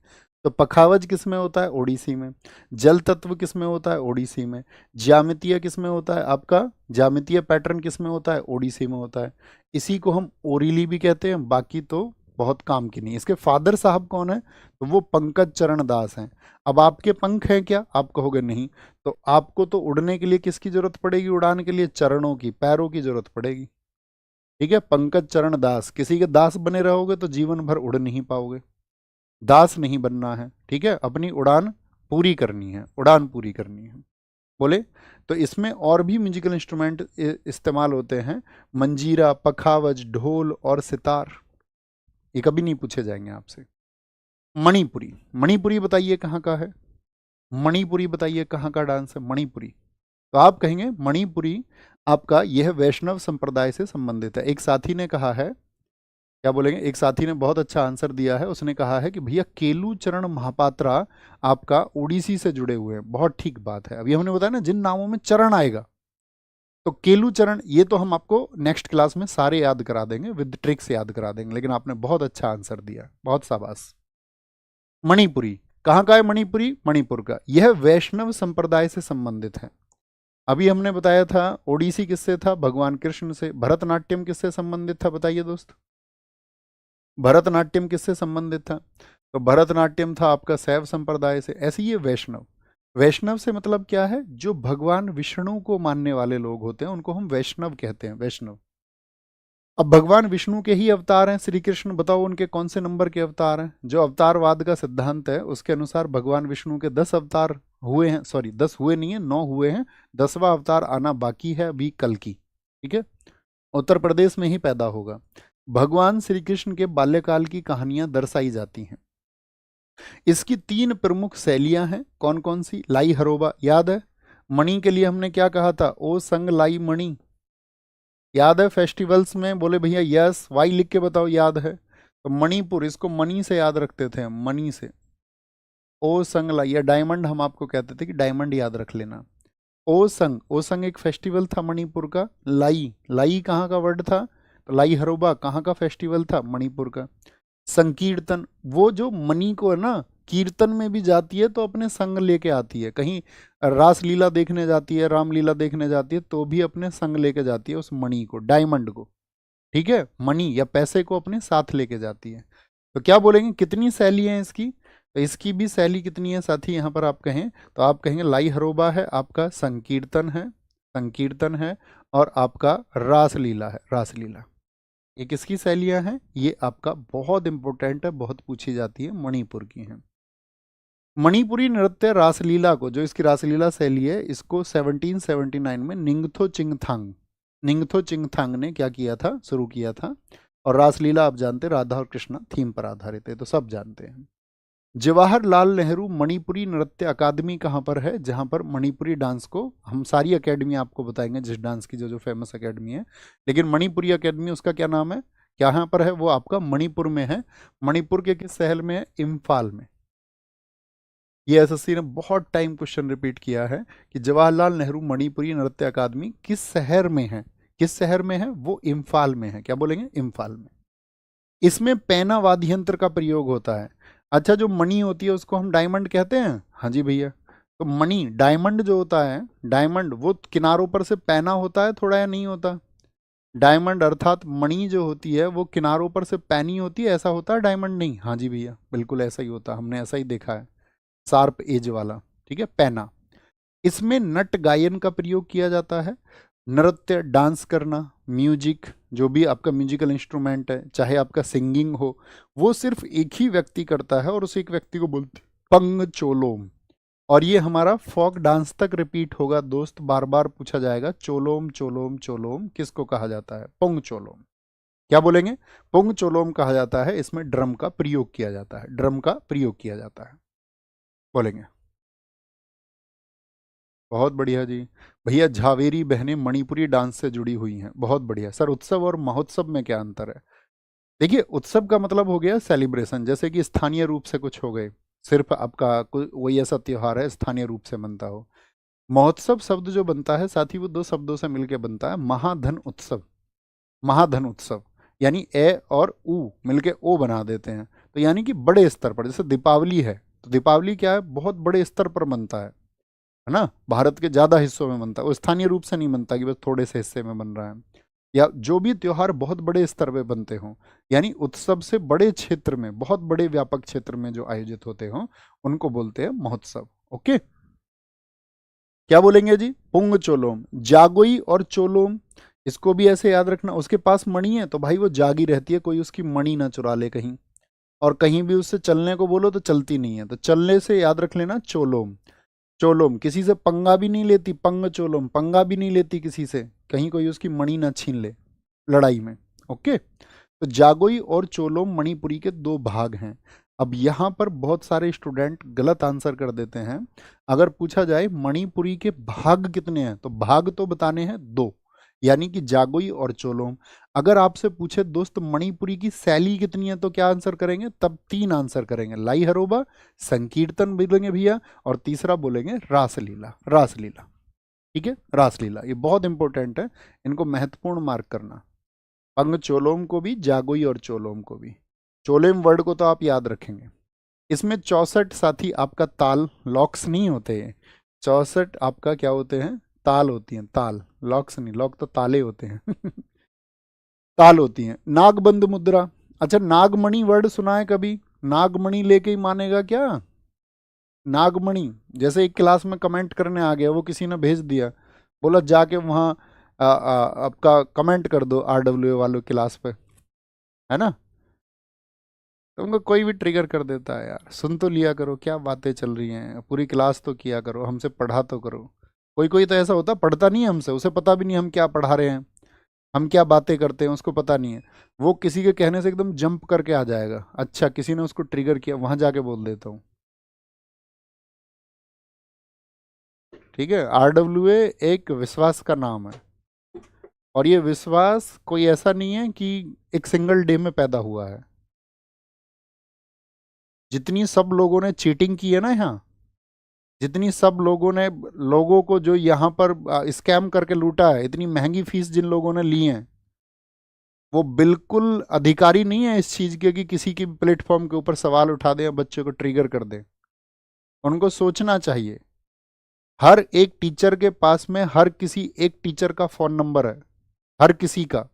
तो पखावज किस में होता है? ओडिसी में। जल तत्व किस में होता है? ओडिसी में। ज्यामितीय किस में होता है आपका? ज्यामितीय पैटर्न किस में होता है? ओडिसी में होता है। इसी को हम ओरिली भी कहते हैं। बाकी तो बहुत काम की नहीं। इसके फादर साहब कौन है? तो वो पंकज चरण दास हैं। अब आपके पंख हैं क्या? आप कहोगे नहीं। तो आपको तो उड़ने के लिए किसकी जरूरत पड़ेगी? उड़ान के लिए चरणों की, पैरों की जरूरत पड़ेगी, ठीक है। पंकज चरण दास, किसी के दास बने रहोगे तो जीवन भर उड़ नहीं पाओगे। दास नहीं बनना है, ठीक है। अपनी उड़ान पूरी करनी है, उड़ान पूरी करनी है। बोले तो इसमें और भी म्यूजिकल इंस्ट्रूमेंट इस्तेमाल होते हैं। मंजीरा, पखावज, ढोल और सितार। ये कभी नहीं पूछे जाएंगे आपसे। मणिपुरी, मणिपुरी बताइए कहाँ का है? मणिपुरी बताइए कहाँ का डांस है मणिपुरी? तो आप कहेंगे मणिपुरी आपका यह वैष्णव संप्रदाय से संबंधित है। एक साथी ने कहा है, क्या बोलेंगे, एक साथी ने बहुत अच्छा आंसर दिया है। उसने कहा है कि भैया केलू चरण महापात्रा आपका ओडिसी से जुड़े हुए हैं। बहुत ठीक बात है। अभी हमने बताया ना जिन नामों में चरण आएगा, तो केलू चरण, ये तो हम आपको नेक्स्ट क्लास में सारे याद करा देंगे, विद ट्रिक्स याद करा देंगे। लेकिन आपने बहुत अच्छा आंसर दिया, बहुत शाबाश। मणिपुरी कहाँ का है? मणिपुरी मणिपुर का। यह वैष्णव संप्रदाय से संबंधित है। अभी हमने बताया था ओडिसी किससे था? भगवान कृष्ण से। भरतनाट्यम किससे संबंधित था? बताइए दोस्त, भरतनाट्यम किससे संबंधित था? तो भरतनाट्यम था आपका शैव संप्रदाय से। ऐसे ही ये वैष्णव, वैष्णव से मतलब क्या है? जो भगवान विष्णु को मानने वाले लोग होते हैं उनको हम वैष्णव कहते हैं, वैष्णव। अब भगवान विष्णु के ही अवतार हैं श्री कृष्ण, बताओ उनके कौन से नंबर के अवतार हैं? जो अवतारवाद का सिद्धांत है उसके अनुसार भगवान विष्णु के 10 अवतार हुए हैं, सॉरी 10 हुए नहीं है, 9 हुए हैं। 10वां अवतार आना बाकी है अभी, कल की, ठीक है। उत्तर प्रदेश में ही पैदा होगा। भगवान श्री कृष्ण के बाल्यकाल की कहानियां दर्शाई जाती हैं। इसकी 3 प्रमुख शैलियां हैं। कौन कौन सी? लाई हरोबा याद है? मणि के लिए हमने क्या कहा था? ओ संग लाई मणि, याद है? फेस्टिवल्स में बोले भैया यस, वाई लिख के बताओ, याद है? तो मणिपुर, इसको मणि से याद रखते थे हम, मणि से। ओ संग लाई, या डायमंड हम आपको कहते थे कि डायमंड याद रख लेना। ओ संग, ओ संग एक फेस्टिवल था मणिपुर का। लाई, लाई कहाँ का वर्ड था? तो लाई हरोबा कहाँ का फेस्टिवल था? मणिपुर का। संकीर्तन, वो जो मणि को है ना, कीर्तन में भी जाती है तो अपने संग लेके आती है। कहीं रासलीला देखने जाती है, रामलीला देखने जाती है, तो भी अपने संग लेके जाती है उस मणि को, डायमंड को, ठीक है। मणि या पैसे को अपने साथ लेके जाती है। तो क्या बोलेंगे, कितनी शैली है इसकी? तो इसकी भी शैली कितनी है साथी, यहाँ पर आप कहें तो आप कहेंगे लाई हरोबा है आपका, संकीर्तन है, संकीर्तन है, और आपका रासलीला है, रासलीला। ये किसकी शैलियाँ हैं? ये आपका बहुत इंपॉर्टेंट है, बहुत पूछी जाती है, मणिपुर की हैं। मणिपुरी नृत्य रासलीला को, जो इसकी रासलीला शैली है, इसको 1779 में निंगथो चिंगथांग, निंगथो चिंगथांग ने क्या किया था? शुरू किया था। और रासलीला आप जानते हैं राधा और कृष्णा थीम पर आधारित है, तो सब जानते हैं। जवाहरलाल नेहरू मणिपुरी नृत्य अकादमी कहाँ पर है? जहाँ पर मणिपुरी डांस को, हम सारी अकेडमी आपको बताएंगे जिस डांस की जो जो फेमस अकेडमी है, लेकिन मणिपुरी अकेडमी उसका क्या नाम है, कहाँ पर है? वो आपका मणिपुर में है। मणिपुर के किस शहर में है? इम्फाल में। ये एसएससी ने बहुत टाइम क्वेश्चन रिपीट किया है कि जवाहरलाल नेहरू मणिपुरी नृत्य अकादमी किस शहर में है। किस शहर में है? वो इम्फाल में है। क्या बोलेंगे? इम्फाल में। इसमें पैना वाद्य यंत्र का प्रयोग होता है। अच्छा, जो मणि होती है उसको हम डायमंड कहते हैं। हाँ जी भैया। तो मणि, डायमंड जो होता है, डायमंड वो किनारों पर से पैना होता है थोड़ा, या नहीं होता? डायमंड अर्थात मणि जो होती है वो किनारों पर से पैनी होती है, ऐसा होता है डायमंड? नहीं। हाँ जी भैया, बिल्कुल ऐसा ही होता है, हमने ऐसा ही देखा है, शार्प एज वाला। ठीक है, पैना। इसमें नट गायन का प्रयोग किया जाता है। नृत्य, डांस करना, म्यूजिक, जो भी आपका म्यूजिकल इंस्ट्रूमेंट है, चाहे आपका सिंगिंग हो, वो सिर्फ एक ही व्यक्ति करता है और उस एक व्यक्ति को बोलते पंग चोलोम। और ये हमारा फोक डांस तक रिपीट होगा दोस्त, बार बार पूछा जाएगा चोलोम चोलोम चोलोम किसको कहा जाता है? पोंग चोलोम। क्या बोलेंगे? पोंग चोलोम कहा जाता है। इसमें ड्रम का प्रयोग किया जाता है, ड्रम का प्रयोग किया जाता है। बोलेंगे? बहुत बढ़िया जी। भैया झावेरी बहनें मणिपुरी डांस से जुड़ी हुई हैं। बहुत बढ़िया सर। उत्सव और महोत्सव में क्या अंतर है? देखिए, उत्सव का मतलब हो गया सेलिब्रेशन, जैसे कि स्थानीय रूप से कुछ हो गए, सिर्फ आपका कोई वही ऐसा त्योहार है स्थानीय रूप से बनता हो। महोत्सव शब्द जो बनता है साथी, वो दो शब्दों से मिलकर बनता है, महाधन उत्सव। महाधन उत्सव यानी ए और ऊ मिलके ओ बना देते हैं। तो यानी कि बड़े स्तर पर, जैसे दीपावली है, तो दीपावली क्या है? बहुत बड़े स्तर पर बनता है ना? भारत के ज्यादा हिस्सों में बनता है, वो स्थानीय रूप से नहीं बनता कि बस थोड़े से हिस्से में बन रहा है। या जो भी त्योहार बहुत बड़े स्तर पे बनते हों, यानी उत्सव से बड़े क्षेत्र में, बहुत बड़े व्यापक क्षेत्र में जो आयोजित होते हों, उनको बोलते हैं महोत्सव। ओके, क्या बोलेंगे जी? पुंग चोलोम। जागोई और चोलोम, इसको भी ऐसे याद रखना। उसके पास मणि है तो भाई वो जागी रहती है, कोई उसकी मणि ना चुरा ले कहीं। और कहीं भी उससे चलने को बोलो तो चलती नहीं है, तो चलने से याद रख लेना चोलोम। चोलोम, किसी से पंगा भी नहीं लेती, पंग चोलोम, पंगा भी नहीं लेती किसी से, कहीं कोई उसकी मणि ना छीन ले लड़ाई में। ओके, तो जागोई और चोलोम मणिपुरी के दो भाग हैं। अब यहाँ पर बहुत सारे स्टूडेंट गलत आंसर कर देते हैं। अगर पूछा जाए मणिपुरी के भाग कितने हैं, तो भाग तो बताने हैं दो, यानी कि जागोई और चोलोम। अगर आपसे पूछे दोस्त मणिपुरी की शैली कितनी है, तो क्या आंसर करेंगे? तब तीन आंसर करेंगे, लाई हरोबा, संकीर्तन बोलेंगे भैया, और तीसरा बोलेंगे रासलीला। रासलीला, ठीक है, रासलीला, ये बहुत इंपॉर्टेंट है, इनको महत्वपूर्ण मार्क करना। पंग चोलोम को भी, जागोई और चोलोम को भी। चोलेम वर्ड को तो आप याद रखेंगे। इसमें 64 साथी आपका ताल, लॉक्स नहीं होते हैं। 64 आपका क्या होते हैं? ताल होती हैं, ताल, लॉक्स नहीं, लॉक तो ताले होते हैं ताल होती हैं। नागबंद मुद्रा। अच्छा, नागमणि वर्ड सुना है कभी? नागमणि लेके ही मानेगा क्या? नागमणि, जैसे एक क्लास में कमेंट करने आ गया, वो किसी ने भेज दिया, बोला जाके वहाँ आपका कमेंट कर दो RWA वालों क्लास पे, है ना? तो उनको कोई भी ट्रिगर कर देता है यार। सुन तो लिया करो, क्या बातें चल रही हैं, पूरी क्लास तो किया करो, हमसे पढ़ा तो करो। कोई कोई तो ऐसा होता पढ़ता नहीं है हमसे, उसे पता भी नहीं हम क्या पढ़ा रहे हैं, हम क्या बातें करते हैं, उसको पता नहीं है। वो किसी के कहने से एकदम जंप करके आ जाएगा, अच्छा किसी ने उसको ट्रिगर किया, वहां जाके बोल देता हूँ। ठीक है, RWA एक विश्वास का नाम है, और ये विश्वास कोई ऐसा नहीं है कि एक सिंगल डे में पैदा हुआ है। जितनी सब लोगों ने चीटिंग की है ना यहाँ, जितनी सब लोगों ने, लोगों को जो यहाँ पर स्कैम करके लूटा है, इतनी महंगी फीस जिन लोगों ने ली है, वो बिल्कुल अधिकारी नहीं है इस चीज के कि किसी की प्लेटफॉर्म के ऊपर सवाल उठा दें या बच्चे को ट्रिगर कर दें। उनको सोचना चाहिए। हर एक टीचर के पास में हर किसी एक टीचर का फोन नंबर है, हर किसी का।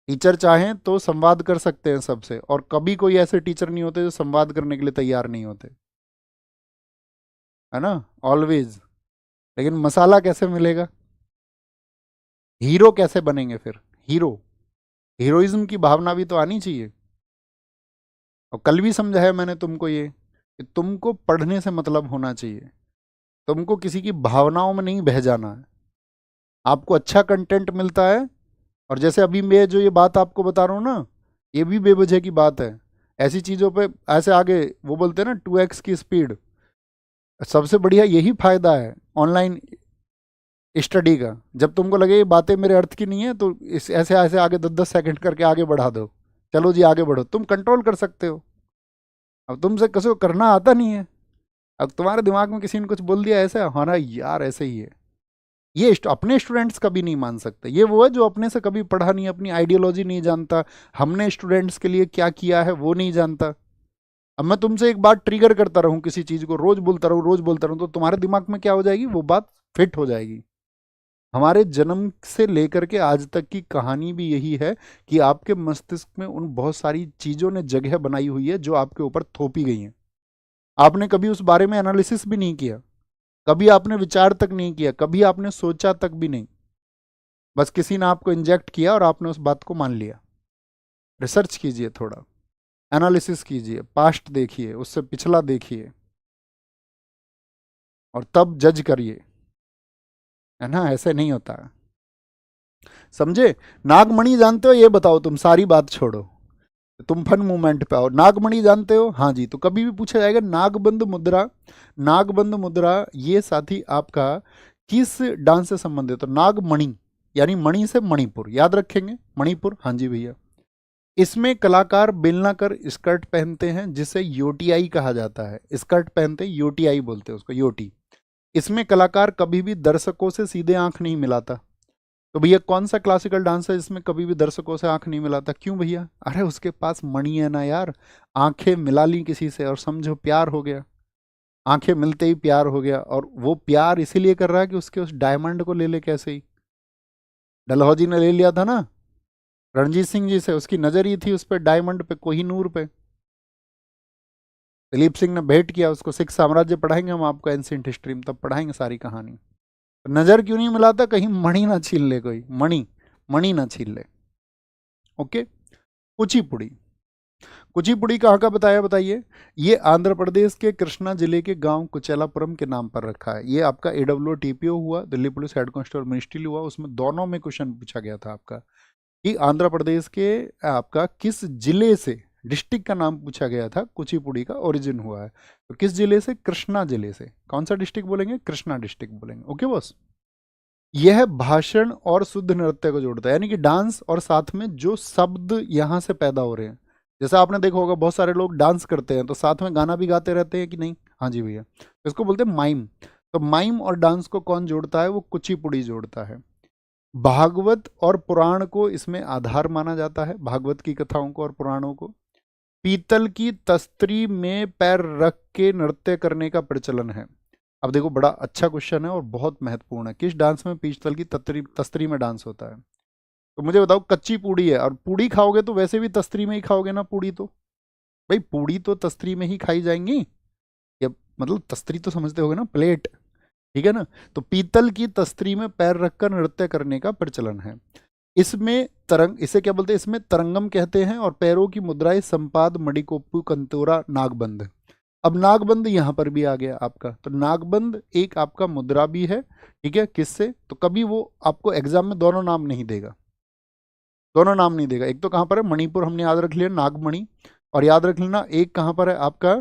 टीचर चाहें तो संवाद कर सकते हैं सबसे, और कभी कोई ऐसे टीचर नहीं होते जो संवाद करने के लिए तैयार नहीं होते, है ना? ऑलवेज। लेकिन मसाला कैसे मिलेगा? हीरो कैसे बनेंगे फिर? हीरो, हीरोइज्म की भावना भी तो आनी चाहिए। और कल भी समझाया मैंने तुमको ये कि तुमको पढ़ने से मतलब होना चाहिए, तुमको किसी की भावनाओं में नहीं बह जाना है। आपको अच्छा कंटेंट मिलता है, और जैसे अभी मैं जो ये बात आपको बता रहा हूँ ना, ये भी बेवजह की बात है। ऐसी चीज़ों पे ऐसे आगे, वो बोलते हैं ना 2x की स्पीड, सबसे बढ़िया यही फायदा है ऑनलाइन स्टडी का। जब तुमको लगे ये बातें मेरे अर्थ की नहीं है, तो इस ऐसे ऐसे आगे 10-10 सेकंड करके आगे बढ़ा दो, चलो जी आगे बढ़ो, तुम कंट्रोल कर सकते हो। अब तुमसे किसी को करना आता नहीं है, अब तुम्हारे दिमाग में किसी ने कुछ बोल दिया ऐसा, हाँ ना यार ऐसे ही है। ये अपने स्टूडेंट्स कभी नहीं मान सकते। ये वो है जो अपने से कभी पढ़ा नहीं, अपनी आइडियोलॉजी नहीं जानता, हमने स्टूडेंट्स के लिए क्या किया है वो नहीं जानता। अब मैं तुमसे एक बात ट्रिगर करता रहूं, किसी चीज को रोज बोलता रहूं रोज बोलता रहूं, तो तुम्हारे दिमाग में क्या हो जाएगी, वो बात फिट हो जाएगी। हमारे जन्म से लेकर के आज तक की कहानी भी यही है कि आपके मस्तिष्क में उन बहुत सारी चीजों ने जगह बनाई हुई है जो आपके ऊपर थोपी गई हैं। आपने कभी उस बारे में एनालिसिस भी नहीं किया, कभी आपने विचार तक नहीं किया, कभी आपने सोचा तक भी नहीं। बस किसी ने आपको इंजेक्ट किया और आपने उस बात को मान लिया। रिसर्च कीजिए, थोड़ा एनालिसिस कीजिए, पास्ट देखिए, उससे पिछला देखिए, और तब जज करिए, है ना। ऐसे नहीं होता है, समझे। नागमणि जानते हो, ये बताओ, तुम सारी बात छोड़ो, तुम फन मूवमेंट पे आओ। नागमणि जानते हो, हाँ जी। तो कभी भी पूछा जाएगा नागबंद मुद्रा, नागबंद मुद्रा ये साथी आपका किस डांस से संबंधित, तो नागमणि यानी मणि से मणिपुर, याद रखेंगे, मणिपुर, हाँ जी भैया। इसमें कलाकार बेलनाकर स्कर्ट पहनते हैं जिसे योटीआई कहा जाता है। स्कर्ट पहनते योटीआई बोलते हैं उसको, योटी। इसमें कलाकार कभी भी दर्शकों से सीधे आंख नहीं मिलाता। तो भैया कौन सा क्लासिकल डांस है जिसमें कभी भी दर्शकों से आंख नहीं मिलाता, क्यों भैया, अरे उसके पास मणि है ना यार। आंखें मिला ली किसी से और समझो प्यार हो गया, आंखें मिलते ही प्यार हो गया। और वो प्यार इसीलिए कर रहा है कि उसके उस डायमंड को ले ले, कैसे ही डलहौजी ने ले लिया था ना रणजीत सिंह जी से, उसकी नजर ही थी उस पर, डायमंड पे, कोहिनूर पे। दिलीप सिंह ने भेंट किया उसको। सिख साम्राज्य पढ़ाएंगे हम आपको एंशिएंट हिस्ट्री में, तब पढ़ाएंगे सारी कहानी। नजर क्यों नहीं मिलाता, कहीं मणि ना छीन ले कोई, मणि, मणि ना छीन ले। ओके। कुचिपुड़ी, कुचिपुड़ी कहाँ का बताया बताइए। ये आंध्र प्रदेश के कृष्णा जिले के गांव कुचेलापुरम के नाम पर रखा है। ये आपका AWTPO हुआ, Delhi police head constable ministry हुआ, उसमें दोनों में क्वेश्चन पूछा गया था आपका कि आंध्र प्रदेश के आपका किस जिले से, डिस्ट्रिक्ट का नाम पूछा गया था, कुचिपुड़ी का ओरिजिन हुआ है। तो किस जिले से, कृष्णा जिले से। कौन सा डिस्ट्रिक्ट बोलेंगे, कृष्णा डिस्ट्रिक्ट बोलेंगे। Okay boss. यह भाषण और शुद्ध नृत्य को जोड़ता है, यानी कि डांस और साथ में जो शब्द यहाँ से पैदा हो रहे हैं। जैसा आपने देखा होगा बहुत सारे लोग डांस करते हैं तो साथ में गाना भी गाते रहते हैं कि नहीं, हाँ जी भैया, इसको बोलते हैं माइम। तो माइम और डांस को कौन जोड़ता है, वो कुचिपुड़ी जोड़ता है। भागवत और पुराण को इसमें आधार माना जाता है, भागवत की कथाओं को और पुराणों को। पीतल की तस्तरी में पैर रख के नृत्य करने का प्रचलन है। अब देखो बड़ा अच्छा क्वेश्चन है और बहुत महत्वपूर्ण है, किस डांस में पीतल की तस्तरी तस्तरी में डांस होता है। तो मुझे बताओ, कच्ची पूड़ी है और पूड़ी खाओगे तो वैसे भी तस्तरी में ही खाओगे ना पूड़ी, तो भाई पूड़ी तो तस्तरी में ही खाई जाएंगी, या मतलब तस्तरी तो समझते होगे ना, प्लेट, ठीक है ना। तो पीतल की तस्तरी में पैर रखकर नृत्य करने का प्रचलन है। इसमें तरंग, इसे क्या बोलते हैं, इसमें तरंगम कहते हैं। और पैरों की मुद्राएं संपाद, मडिकोप्पू, कंतोरा, नागबंद। अब नागबंद यहां पर भी आ गया आपका। तो नागबंद एक आपका मुद्रा भी है, ठीक है, किससे, तो कभी वो आपको एग्जाम में दोनों नाम नहीं देगा, दोनों नाम नहीं देगा। एक तो कहां पर है, मणिपुर हमने याद रख लिया, नागमणि। और याद रख लेना एक कहां पर है आपका,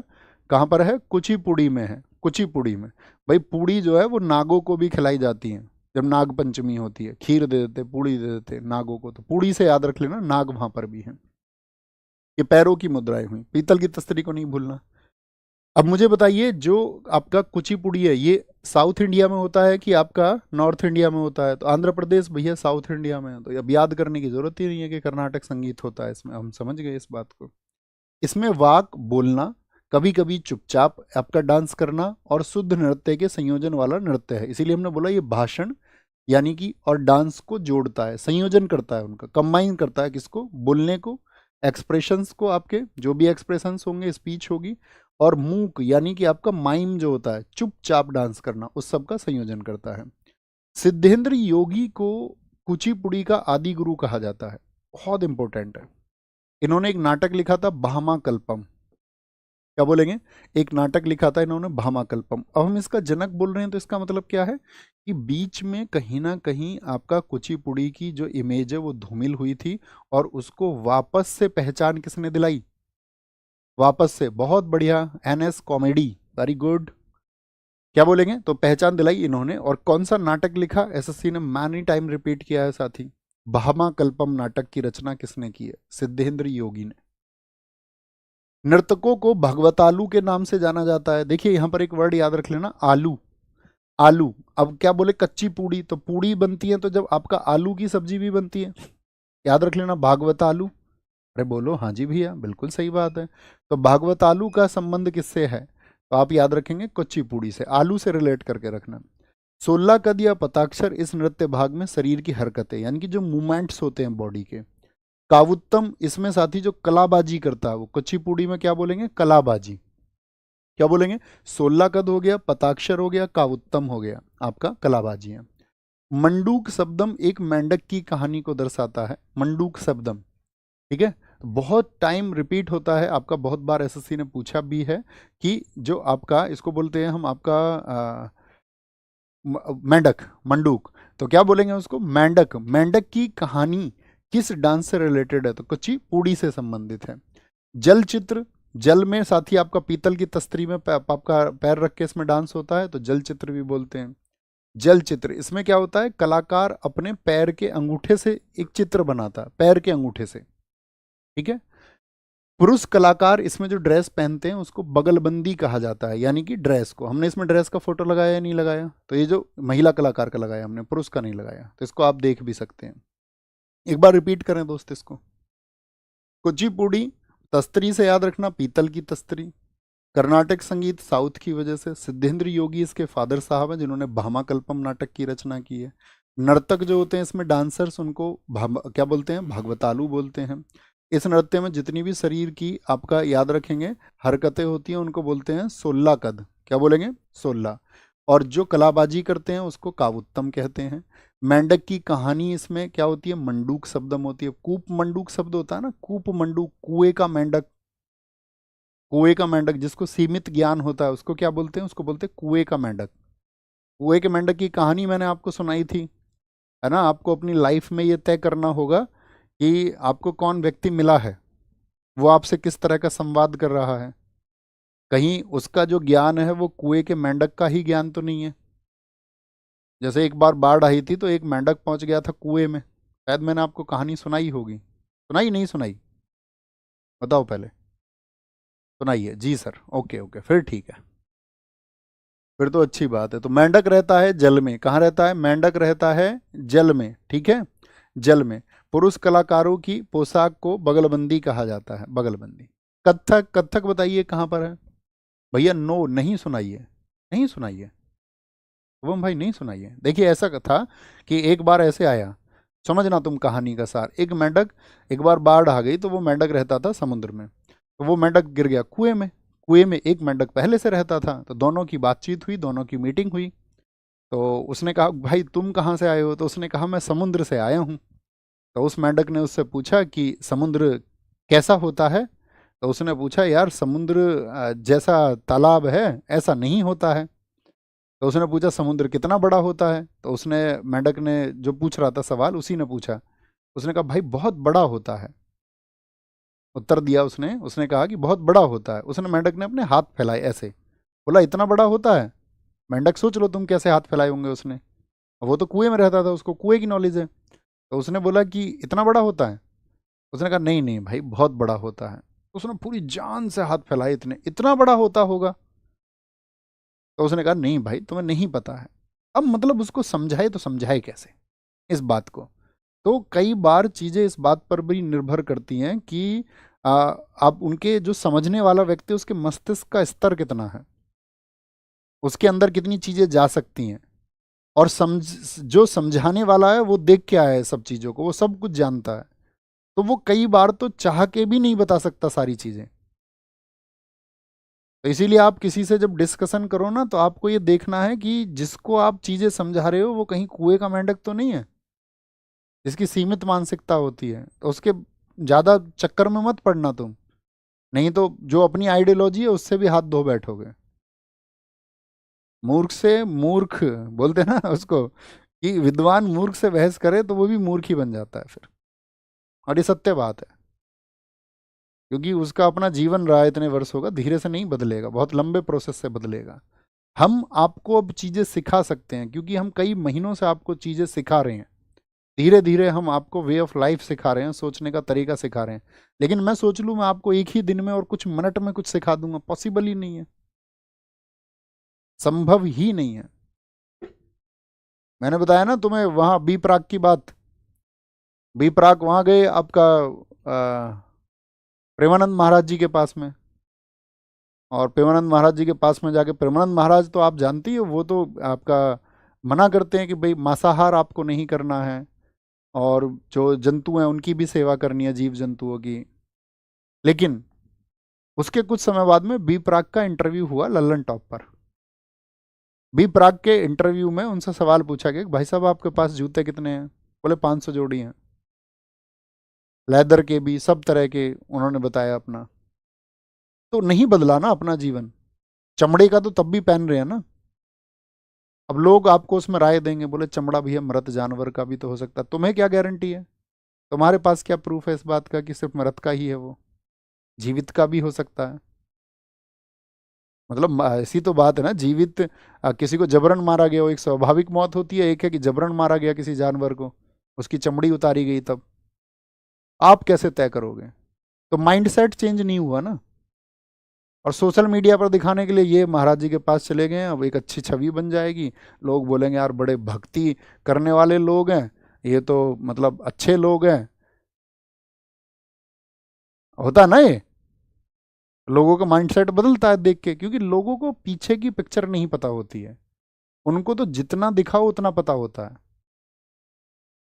कहां पर है, कुचिपुड़ी में है, कुचिपुड़ी में। भाई पूड़ी जो है वो नागों को भी खिलाई जाती है, जब नाग पंचमी होती है खीर दे देते, पूड़ी दे देते नागों को, तो पूड़ी से याद रख लेना, नाग वहां पर भी है। ये पैरों की मुद्राएं हुई, पीतल की तस्तरी को नहीं भूलना। अब मुझे बताइए, जो आपका कुचिपुड़ी है ये साउथ इंडिया में होता है कि आपका नॉर्थ इंडिया में होता है। तो आंध्र प्रदेश भैया साउथ इंडिया में है, तो अब याद करने की जरूरत ही नहीं है कि कर्नाटक संगीत होता है इसमें, हम समझ गए इस बात को। इसमें वाक बोलना, कभी कभी चुपचाप आपका डांस करना और शुद्ध नृत्य के संयोजन वाला नृत्य है। इसीलिए हमने बोला ये भाषण यानी कि और डांस को जोड़ता है, संयोजन करता है, उनका कंबाइन करता है, किसको, बोलने को, एक्सप्रेशंस को, आपके जो भी एक्सप्रेशंस होंगे, स्पीच होगी, और मूक यानी कि आपका माइम जो होता है, चुपचाप डांस करना, उस सब का संयोजन करता है। सिद्धेंद्र योगी को कुचिपुड़ी का आदि गुरु कहा जाता है, बहुत इंपॉर्टेंट है। इन्होंने एक नाटक लिखा था भामा कल्पम, क्या बोलेंगे, एक नाटक लिखा था इन्होंने भामा कल्पम। अब हम इसका जनक बोल रहे हैं तो इसका मतलब क्या है कि बीच में कहीं ना कहीं आपका कुचिपुड़ी की जो इमेज है वो धूमिल हुई थी, और उसको वापस से पहचान किसने दिलाई, वापस से, बहुत बढ़िया, NS कॉमेडी, वेरी गुड। क्या बोलेंगे, तो पहचान दिलाई इन्होंने। और कौन सा नाटक लिखा, SSC ने मैनी टाइम रिपीट किया है साथी, भामा कल्पम नाटक की रचना किसने की है, सिद्धेंद्र योगी ने। नर्तकों को भगवतालू के नाम से जाना जाता है। देखिए यहाँ पर एक वर्ड याद रख लेना, आलू। आलू, अब क्या बोले, कच्ची पूड़ी, तो पूड़ी बनती है तो जब आपका आलू की सब्जी भी बनती है, याद रख लेना भागवत आलू। अरे बोलो हाँ जी भैया, बिल्कुल सही बात है। तो भागवत आलू का संबंध किससे है, तो आप याद रखेंगे कच्ची पूड़ी से, आलू से रिलेट करके रखना। 16 कद या पताक्षर इस नृत्य भाग में शरीर की हरकतें, यानी कि जो मूवमेंट्स होते हैं बॉडी के। कावुत्तम, इसमें साथी जो कलाबाजी करता है, वो कुचिपुड़ी में क्या बोलेंगे, कलाबाजी। क्या बोलेंगे, 16 कद हो गया, पताक्षर हो गया, कावुत्तम हो गया, आपका कलाबाजी है। मंडूक शब्दम एक मेंढक की कहानी को दर्शाता है, मंडूक शब्दम, ठीक है। तो बहुत टाइम रिपीट होता है आपका, बहुत बार एसएससी ने पूछा भी है कि जो आपका इसको बोलते हैं हम आपका मेंढक, मंडूक, तो क्या बोलेंगे उसको, मेंढक। मेंढक की कहानी किस डांस से रिलेटेड है, तो कुचिपुड़ी से संबंधित है। जल चित्र, जल में साथी आपका पीतल की तस्तरी में आपका पैर रख के इसमें डांस होता है, तो जल चित्र भी बोलते हैं। जल चित्र, इसमें क्या होता है, कलाकार अपने पैर के अंगूठे से एक चित्र बनाता है, पैर के अंगूठे से, ठीक है। पुरुष कलाकार इसमें जो ड्रेस पहनते हैं उसको बगलबंदी कहा जाता है, यानी कि ड्रेस को, हमने इसमें ड्रेस का फोटो लगाया या नहीं लगाया, तो ये जो महिला कलाकार का लगाया हमने, पुरुष का नहीं लगाया, तो इसको आप देख भी सकते हैं। एक बार रिपीट करें दोस्त इसको, कुचिपुड़ी तस्तरी से याद रखना, पीतल की तस्तरी। कर्नाटक संगीत साउथ की वजह से, सिद्धेंद्र योगी इसके फादर साहब हैं जिन्होंने भामाकल्पम नाटक की रचना की है। नर्तक जो होते हैं इसमें डांसर्स, उनको क्या बोलते हैं, भागवतालू बोलते हैं। इस नृत्य में जितनी भी शरीर की आपका याद रखेंगे हरकतें होती हैं उनको बोलते हैं 16 कद, क्या बोलेंगे, 16। और जो कलाबाजी करते हैं उसको कावुत्तम कहते हैं। मेंढक की कहानी इसमें क्या होती है, मंडूक शब्दम होती है। कूप मंडूक शब्द होता है ना, कूप मंडूक, कुएं का मेंढक, कुएं का मेंढक जिसको सीमित ज्ञान होता है उसको क्या बोलते हैं, उसको बोलते हैं कुएं का मेंढक। कुएं के मेंढक की कहानी मैंने आपको सुनाई थी, है ना। आपको अपनी लाइफ में ये तय करना होगा कि आपको कौन व्यक्ति मिला है, वो आपसे किस तरह का संवाद कर रहा है, कहीं उसका जो ज्ञान है वो कुएं के मेंढक का ही ज्ञान तो नहीं है। जैसे एक बार बाढ़ आई थी तो एक मेंढक पहुंच गया था कुएं में, शायद मैंने आपको कहानी सुनाई होगी, सुनाई नहीं सुनाई, बताओ पहले, सुनाइए जी सर, ओके ओके, फिर ठीक है, फिर तो अच्छी बात है। तो मेंढक रहता है जल में, कहाँ रहता है, मेंढक रहता है जल में, ठीक है, जल में। पुरुष कलाकारों की पोशाक को बगलबंदी कहा जाता है, बगलबंदी। कथक, कथक बताइए कहाँ पर है भैया, नो नहीं सुनाइए, नहीं सुनाइए शुभम भाई, नहीं सुनाइए। देखिए ऐसा था कि एक बार ऐसे आया, समझना तुम कहानी का सार। एक मेंढक, एक बार बाढ़ आ गई तो वो मेंढक रहता था समुद्र में, तो वो मेंढक गिर गया कुएं में। कुएं में एक मेंढक पहले से रहता था, तो दोनों की बातचीत हुई, दोनों की मीटिंग हुई। तो उसने कहा भाई तुम कहाँ से आए हो, तो उसने कहा मैं समुद्र से आया हूँ। तो उस मेंढक ने उससे पूछा कि समुद्र कैसा होता है, तो उसने पूछा यार समुद्र जैसा तालाब है ऐसा नहीं होता है। तो उसने पूछा समुद्र कितना बड़ा होता है, तो उसने, मेंढक ने जो पूछ रहा था सवाल उसी ने पूछा, उसने कहा भाई बहुत बड़ा होता है, उत्तर दिया उसने। उसने कहा कि बहुत बड़ा होता है। उसने, मेंढक ने अपने हाथ फैलाए ऐसे, बोला इतना बड़ा होता है। मेंढक सोच लो तुम कैसे हाथ फैलाए होंगे उसने, वो तो कुएं में रहता था, उसको कुएं की नॉलेज है। तो उसने बोला कि इतना बड़ा होता है, उसने कहा नहीं नहीं भाई बहुत बड़ा होता है। उसने पूरी जान से हाथ फैलाए, इतने, इतना बड़ा होता होगा। तो उसने कहा नहीं भाई तुम्हें नहीं पता है। अब मतलब उसको समझाए तो समझाए कैसे इस बात को। तो कई बार चीज़ें इस बात पर भी निर्भर करती हैं कि आप उनके जो समझने वाला व्यक्ति उसके मस्तिष्क का स्तर कितना है, उसके अंदर कितनी चीज़ें जा सकती हैं, और जो समझाने वाला है वो देख के आया है सब चीज़ों को, वो सब कुछ जानता है, तो वो कई बार तो चाह के भी नहीं बता सकता सारी चीज़ें। तो इसीलिए आप किसी से जब डिस्कशन करो ना, तो आपको ये देखना है कि जिसको आप चीज़ें समझा रहे हो वो कहीं कुएं का मेंढक तो नहीं है, जिसकी सीमित मानसिकता होती है, तो उसके ज़्यादा चक्कर में मत पड़ना तुम, नहीं तो जो अपनी आइडियोलॉजी है उससे भी हाथ धो बैठोगे। मूर्ख से मूर्ख बोलते हैं ना उसको, कि विद्वान मूर्ख से बहस करे तो वो भी मूर्ख ही बन जाता है फिर, और ये सत्य बात है। क्योंकि उसका अपना जीवन रहा है इतने वर्षों का, धीरे से नहीं बदलेगा, बहुत लंबे प्रोसेस से बदलेगा। हम आपको अब चीज़ें सिखा सकते हैं क्योंकि हम कई महीनों से आपको चीज़ें सिखा रहे हैं, धीरे धीरे हम आपको वे ऑफ लाइफ सिखा रहे हैं, सोचने का तरीका सिखा रहे हैं। लेकिन मैं सोच लूँ मैं आपको एक ही दिन में और कुछ मिनट में कुछ सिखा दूंगा, पॉसिबल ही नहीं है, संभव ही नहीं है। मैंने बताया ना तुम्हें वहां बी प्राक की बात, बी प्राक वहां गए आपका प्रेमानंद महाराज जी के पास में, और प्रेमानंद महाराज जी के पास में जाके, प्रेमानंद महाराज तो आप जानती हो वो तो आपका मना करते हैं कि भाई मांसाहार आपको नहीं करना है, और जो जंतु हैं उनकी भी सेवा करनी है, जीव जंतुओं की। लेकिन उसके कुछ समय बाद में बी प्राक का इंटरव्यू हुआ लल्लन टॉप पर। बी प्राक के इंटरव्यू में उनसे सवाल पूछा गया कि भाई साहब आपके पास जूते कितने हैं? बोले 500 जोड़ी हैं, लेदर के भी, सब तरह के उन्होंने बताया अपना। तो नहीं बदला ना अपना जीवन, चमड़े का तो तब भी पहन रहे हैं ना। अब लोग आपको उसमें राय देंगे, बोले चमड़ा भी है, मृत जानवर का भी तो हो सकता है, तुम्हें क्या गारंटी है? तुम्हारे पास क्या प्रूफ है इस बात का कि सिर्फ मृत का ही है वो, जीवित का भी हो सकता है? मतलब ऐसी तो बात है ना, जीवित किसी को जबरन मारा गया हो एक स्वाभाविक मौत होती है, एक है कि जबरन मारा गया किसी जानवर को, उसकी चमड़ी उतारी गई, तब आप कैसे तय करोगे? तो माइंडसेट चेंज नहीं हुआ ना। और सोशल मीडिया पर दिखाने के लिए ये महाराज जी के पास चले गए हैं, अब एक अच्छी छवि बन जाएगी, लोग बोलेंगे यार बड़े भक्ति करने वाले लोग हैं, ये तो मतलब अच्छे लोग हैं। होता ना ये, लोगों का माइंडसेट बदलता है देख के, क्योंकि लोगों को पीछे की पिक्चर नहीं पता होती है, उनको तो जितना दिखाओ उतना पता होता है।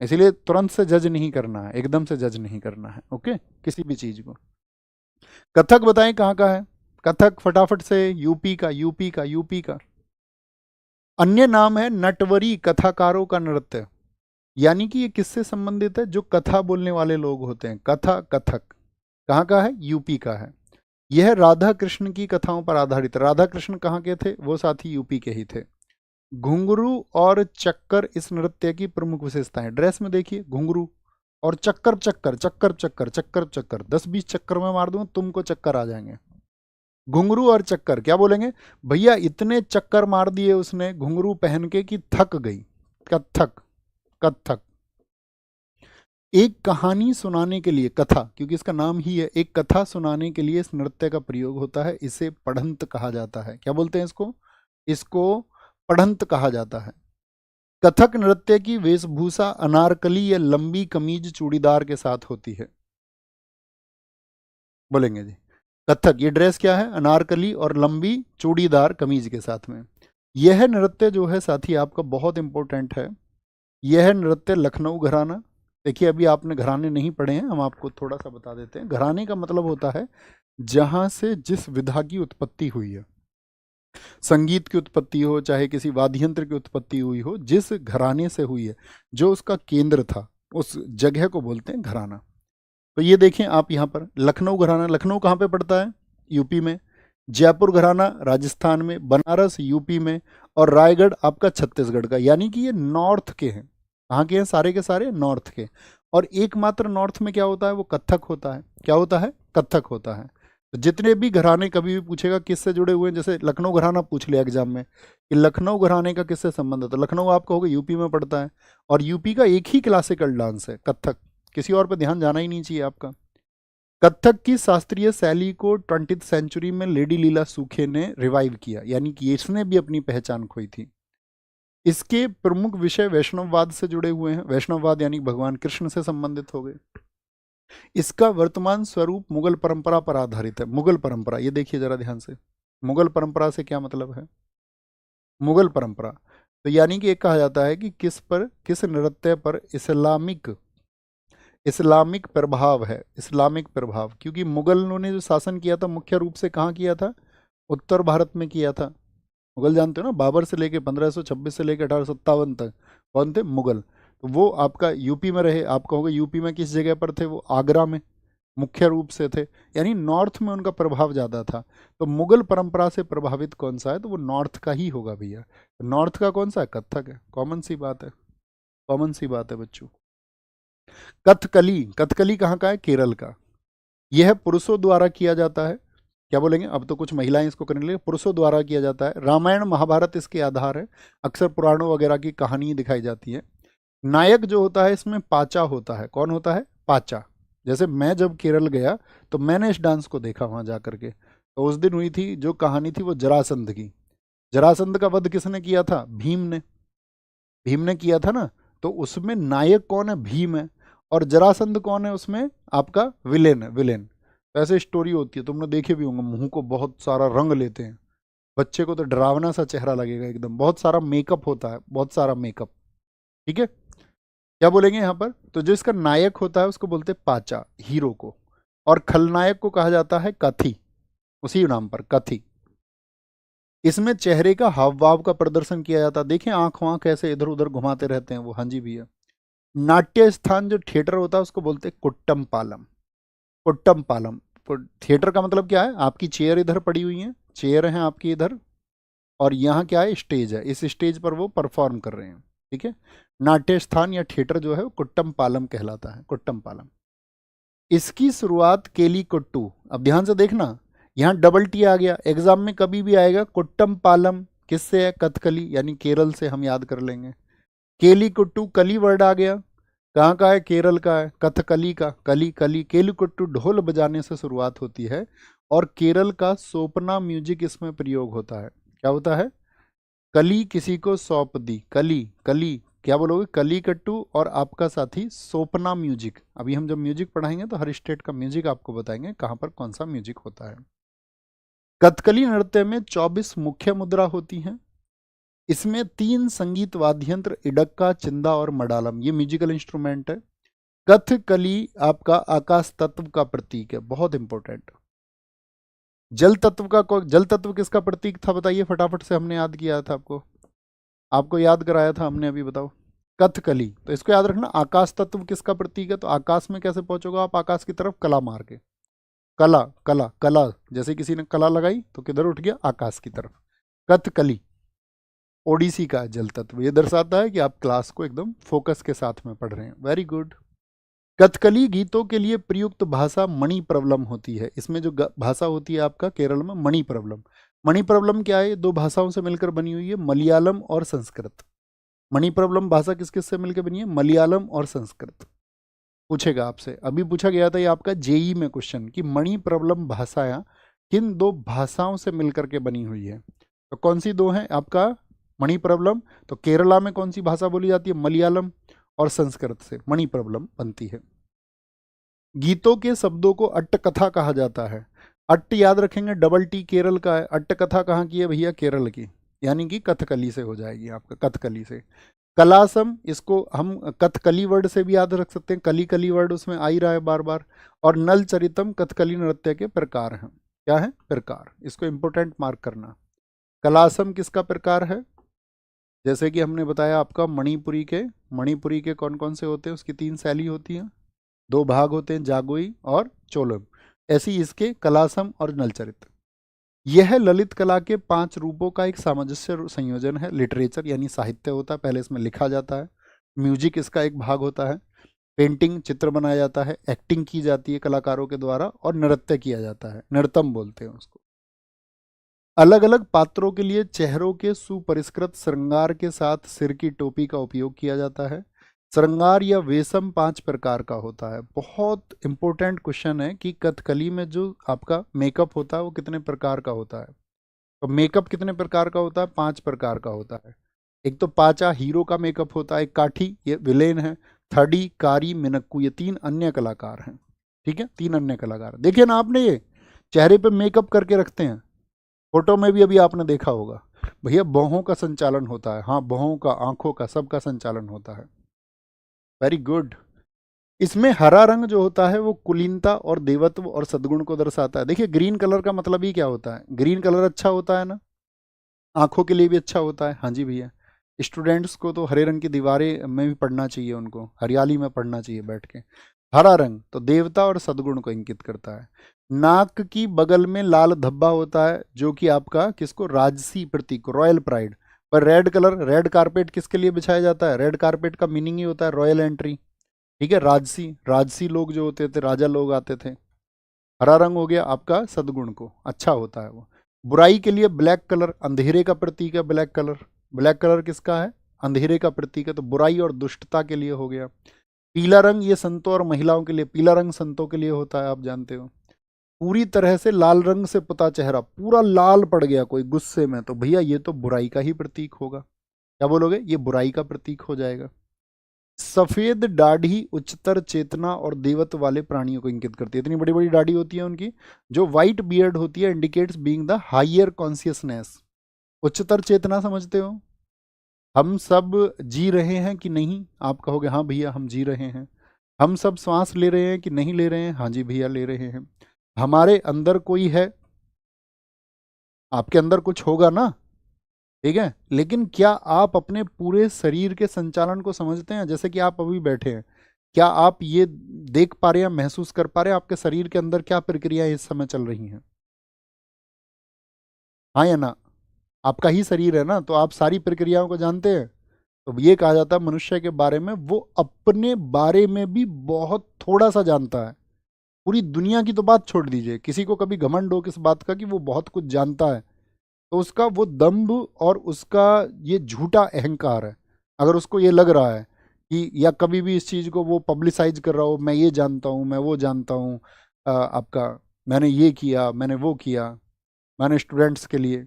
इसलिए तुरंत से जज नहीं करना है, एकदम से जज नहीं करना है, ओके, किसी भी चीज को। कथक बताएं कहाँ का है? कथक फटाफट से, यूपी का, यूपी का, यूपी का। अन्य नाम है नटवरी कथाकारों का नृत्य। यानी कि ये किससे संबंधित है? जो कथा बोलने वाले लोग होते हैं, कथा, कथक। कहाँ का है? यूपी का है। यह राधा कृष्ण की कथाओं पर आधारित। राधा कृष्ण कहाँ के थे? वो साथी यूपी के ही थे। घुंघरू और चक्कर इस नृत्य की प्रमुख विशेषताएं। ड्रेस में देखिए घुंघरू और चक्कर, चक्कर चक्कर चक्कर चक्कर चक्कर, 10-20 चक्कर में मार दूं तुमको चक्कर आ जाएंगे। घुंघरू और चक्कर, क्या बोलेंगे भैया? इतने चक्कर मार दिए उसने घुंघरू पहन के कि थक गई। कथक, कथक। एक कहानी सुनाने के लिए, कथा क्योंकि इसका नाम ही है, एक कथा सुनाने के लिए इस नृत्य का प्रयोग होता है। इसे पढ़ंत कहा जाता है। क्या बोलते हैं इसको? इसको पढ़ंत कहा जाता है। कथक नृत्य की वेशभूषा अनारकली या लंबी कमीज चूड़ीदार के साथ होती है। बोलेंगे जी कथक, ये ड्रेस क्या है? अनारकली और लंबी चूड़ीदार कमीज के साथ में। यह नृत्य जो है साथी आपका बहुत इंपॉर्टेंट है। यह नृत्य लखनऊ घराना, देखिए अभी आपने घराने नहीं पढ़े हैं, हम आपको थोड़ा सा बता देते हैं। घराने का मतलब होता है जहां से जिस विधा की उत्पत्ति हुई है, संगीत की उत्पत्ति हो चाहे किसी वाद्य यंत्र की उत्पत्ति हुई हो, जिस घराने से हुई है, जो उसका केंद्र था, उस जगह को बोलते हैं घराना। तो ये देखें आप यहाँ पर लखनऊ घराना, लखनऊ कहाँ पे पड़ता है? यूपी में। जयपुर घराना राजस्थान में, बनारस यूपी में, और रायगढ़ आपका छत्तीसगढ़ का। यानी कि ये नॉर्थ के हैं। कहाँ के हैं? सारे के सारे नॉर्थ के। और एकमात्र नॉर्थ में क्या होता है? वो कथक होता है। क्या होता है? कथक होता है। तो जितने भी घराने, कभी भी पूछेगा किससे जुड़े हुए हैं, जैसे लखनऊ घराना पूछ लिया एग्जाम में कि लखनऊ घराने का किससे संबंध है, तो लखनऊ आपका होगा यूपी में पड़ता है। और यूपी का एक ही क्लासिकल डांस है कथक, किसी और पे ध्यान जाना ही नहीं चाहिए आपका। कथक की शास्त्रीय शैली को 20th सेंचुरी में लेडी लीला सूखे ने रिवाइव किया, यानी कि इसने भी अपनी पहचान खोई थी। इसके प्रमुख विषय वैष्णववाद से जुड़े हुए हैं। वैष्णववाद यानी भगवान कृष्ण से संबंधित हो गए। इसका वर्तमान स्वरूप मुगल परंपरा पर आधारित है। मुगल परंपरा, ये देखिए जरा ध्यान से, मुगल परंपरा से क्या मतलब है? मुगल परंपरा तो यानी कि एक कहा जाता है कि किस पर, किस नृत्य पर इस्लामिक, इस्लामिक प्रभाव है। इस्लामिक प्रभाव, क्योंकि मुगलों ने जो शासन किया था मुख्य रूप से कहाँ किया था? उत्तर भारत में किया था। मुगल जानते हो ना, बाबर से लेके 1526 से लेकर 1857 तक कौन थे? मुगल। तो वो आपका यूपी में रहे। आपका होगा यूपी में किस जगह पर थे? वो आगरा में मुख्य रूप से थे, यानी नॉर्थ में उनका प्रभाव ज़्यादा था। तो मुगल परंपरा से प्रभावित कौन सा है? तो वो नॉर्थ का ही होगा भैया। तो नॉर्थ का कौन सा है? कथक है। कॉमन सी बात है, कॉमन सी बात है बच्चों। कथकली, कथकली कहाँ का है? केरल का। यह पुरुषों द्वारा किया जाता है। क्या बोलेंगे? अब तो कुछ महिलाएं इसको करने लगे। पुरुषों द्वारा किया जाता है। रामायण महाभारत इसके आधार है। अक्सर पुराणों वगैरह की कहानी दिखाई जाती है। नायक जो होता है इसमें पाचा होता है। कौन होता है? पाचा। जैसे मैं जब केरल गया तो मैंने इस डांस को देखा वहां जा करके, तो उस दिन हुई थी जो कहानी थी वो जरासंध की। जरासंध का वध किसने किया था? भीम ने। भीम ने किया था ना। तो उसमें नायक कौन है? भीम है। और जरासंध कौन है उसमें? आपका विलेन है, विलेन। तो ऐसे स्टोरी होती है, तुमने देखे भी होंगे, मुंह को बहुत सारा रंग लेते हैं, बच्चे को तो डरावना सा चेहरा लगेगा एकदम, बहुत सारा मेकअप होता है, बहुत सारा मेकअप। ठीक है, क्या बोलेंगे यहाँ पर? तो जो इसका नायक होता है उसको बोलते हैं पाचा, हीरो को। और खलनायक को कहा जाता है कथी, उसी नाम पर, कथी। इसमें चेहरे का हाव भाव का प्रदर्शन किया जाता है। देखें आंख वाँख ऐसे इधर उधर घुमाते रहते हैं वो, हाँ जी भैया। नाट्य स्थान जो थिएटर होता है उसको बोलते हैं कुट्टम पालम। कुट्टम पालम। थिएटर का मतलब क्या है? आपकी चेयर इधर पड़ी हुई है, चेयर है आपकी इधर, और यहाँ क्या है? स्टेज है, इस स्टेज पर वो परफॉर्म कर रहे हैं। ठीक है, नाट्य स्थान या थिएटर जो है वो कुट्टम पालम कहलाता है, कुट्टम पालम। इसकी शुरुआत केली कुट्टू, अब ध्यान से देखना, यहाँ डबल टी आ गया, एग्जाम में कभी भी आएगा। कुट्टम पालम किससे है? कथकली, यानी केरल से, हम याद कर लेंगे। केली कुट्टू, कली वर्ड आ गया, कहाँ का है? केरल का है, कथकली का, कली कली। केली कुट्टू ढोल बजाने से शुरुआत होती है, और केरल का सोपना म्यूजिक इसमें प्रयोग होता है। क्या होता है? कली किसी को सौंप दी, कली कली, क्या बोलोगे? कली कट्टू। और आपका साथी सोपना म्यूजिक। अभी हम जब म्यूजिक पढ़ाएंगे तो हर स्टेट का म्यूजिक आपको बताएंगे कहाँ पर कौन सा म्यूजिक होता है। कथकली नृत्य में 24 मुख्य मुद्रा होती हैं। इसमें 3 संगीत वाद्य यंत्र, इडक्का, चिंदा और मडालम, ये म्यूजिकल इंस्ट्रूमेंट है। कथकली आपका आकाश तत्व का प्रतीक है, बहुत इंपॉर्टेंट। जल तत्व का जल तत्व किसका प्रतीक था बताइए फटाफट से, हमने याद किया था आपको, आपको याद कराया था हमने अभी, बताओ। कथकली, तो इसको याद रखना। आकाश तत्व किसका प्रतीक है? तो आकाश में कैसे पहुंचोगे आप? आकाश की तरफ कला मार के, कला कला कला, जैसे किसी ने कला लगाई तो किधर उठ गया? आकाश की तरफ। कथकली ओडिसी का जल तत्व, ये दर्शाता है कि आप क्लास को एकदम फोकस के साथ में पढ़ रहे हैं। Very good. कथकली गीतों के लिए प्रयुक्त भाषा मणि प्रबलम होती है। इसमें जो भाषा होती है आपका केरल में, मणि प्रबलम। मणि प्रबलम क्या है? 2 भाषाओं से मिलकर बनी हुई है, मलयालम और संस्कृत। मणि प्रबलम भाषा किस किस से मिलकर बनी है? मलयालम और संस्कृत। पूछेगा आपसे, अभी पूछा गया था ये आपका जेई में क्वेश्चन, कि मणि प्रबलम भाषाएं किन 2 भाषाओं से मिलकर के बनी हुई है? तो कौन सी 2 हैं आपका? मणि प्रबलम। तो केरला में कौन सी भाषा बोली जाती है? मलयालम। और संस्कृत से मणि प्रबलम बनती है। गीतों के शब्दों को अट्टकथा कहा जाता है। अट्ट याद रखेंगे, डबल टी केरल का है। अट्टकथा कहाँ की है भैया? केरल की, यानी कि कथकली से हो जाएगी आपका, कथकली से। कलासम, इसको हम कथकली वर्ड से भी याद रख सकते हैं, कली कली वर्ड उसमें आ ही रहा है बार बार। और नल चरितम कथकली नृत्य के प्रकार हैं। क्या है? प्रकार, इसको इंपोर्टेंट मार्क करना। कलासम किसका प्रकार है? जैसे कि हमने बताया आपका मणिपुरी के कौन कौन से होते हैं? उसकी 3 शैली होती हैं, 2 भाग होते हैं, जागोई और चोलम। ऐसी इसके कलासम और नलचरित। यह ललित कला के 5 रूपों का एक सामंजस्य संयोजन है। लिटरेचर यानी साहित्य होता है, पहले इसमें लिखा जाता है। म्यूजिक इसका एक भाग होता है। पेंटिंग, चित्र बनाया जाता है। एक्टिंग की जाती है कलाकारों के द्वारा, और नृत्य किया जाता है, नृत्यम बोलते हैं उसको। अलग अलग पात्रों के लिए चेहरों के सुपरिष्कृत श्रृंगार के साथ सिर की टोपी का उपयोग किया जाता है। श्रृंगार या वेशम 5 प्रकार का होता है। बहुत इंपॉर्टेंट क्वेश्चन है कि कथकली में जो आपका मेकअप होता है वो कितने प्रकार का होता है? तो मेकअप कितने प्रकार का होता है? 5 प्रकार का होता है। एक तो पाचा, हीरो का मेकअप होता है। एक काठी, ये विलेन है। थडी, कारी, मिनक्कू, ये 3 अन्य कलाकार हैं। ठीक है, 3 अन्य कलाकार। देखिए ना आपने, ये चेहरे पे मेकअप करके रखते हैं, फोटो में भी अभी आपने देखा होगा। भैया बाहों का संचालन होता है, हाँ बाहों का, आंखों का, सबका संचालन होता है। Very good. इसमें हरा रंग जो होता है वो कुलीनता और देवत्व और सद्गुण को दर्शाता है। देखिए ग्रीन कलर का मतलब ही क्या होता है? ग्रीन कलर अच्छा होता है ना, आंखों के लिए भी अच्छा होता है। हाँ जी भैया, स्टूडेंट्स को तो हरे रंग की दीवारें में भी पढ़ना चाहिए, उनको हरियाली में पढ़ना चाहिए बैठ के। हरा रंग तो देवता और सद्गुण को इंगित करता है। नाक की बगल में लाल धब्बा होता है, जो कि आपका किसको? राजसी प्रतीक, रॉयल प्राइड। पर रेड कलर, रेड कारपेट किसके लिए बिछाया जाता है? रेड कारपेट का मीनिंग ही होता है रॉयल एंट्री। ठीक है, राजसी, राजसी लोग जो होते थे, राजा लोग आते थे। हरा रंग हो गया आपका सद्गुण को, अच्छा होता है वो। बुराई के लिए ब्लैक कलर, अंधेरे का प्रतीक है ब्लैक कलर। ब्लैक कलर किसका है? अंधेरे का प्रतीक है, तो बुराई और दुष्टता के लिए हो गया। पीला रंग ये संतों और महिलाओं के लिए, पीला रंग संतों के लिए होता है, आप जानते हो। पूरी तरह से लाल रंग से पुता चेहरा, पूरा लाल पड़ गया कोई गुस्से में, तो भैया ये तो बुराई का ही प्रतीक होगा। क्या बोलोगे? ये बुराई का प्रतीक हो जाएगा। सफेद दाढ़ी उच्चतर चेतना और देवत्व वाले प्राणियों को इंगित करती है। इतनी बड़ी बड़ी दाढ़ी होती है उनकी। जो व्हाइट बियर्ड होती है indicates being the higher consciousness. उच्चतर चेतना समझते हो? हम सब जी रहे हैं कि नहीं? आप कहोगे हाँ भैया हम जी रहे हैं। हम सब श्वास ले रहे हैं कि नहीं ले रहे हैं? हाँ जी भैया ले रहे हैं। हमारे अंदर कोई है? आपके अंदर कुछ होगा ना, ठीक है। लेकिन क्या आप अपने पूरे शरीर के संचालन को समझते हैं? जैसे कि आप अभी बैठे हैं, क्या आप ये देख पा रहे हैं, महसूस कर पा रहे हैं आपके शरीर के अंदर क्या प्रक्रियाएं इस समय चल रही हैं? हाँ या ना? आपका ही शरीर है ना, तो आप सारी प्रक्रियाओं को जानते हैं। तो ये कहा जाता है मनुष्य के बारे में, वो अपने बारे में भी बहुत थोड़ा सा जानता है। पूरी दुनिया की तो बात छोड़ दीजिए, किसी को कभी घमंड हो किस बात का कि वो बहुत कुछ जानता है, तो उसका वो दंभ और उसका ये झूठा अहंकार है। अगर उसको ये लग रहा है कि, या कभी भी इस चीज़ को वो पब्लिसाइज कर रहा हो, मैं ये जानता हूँ, मैं वो जानता हूँ, आपका मैंने ये किया, मैंने वो किया, मैंने स्टूडेंट्स के लिए,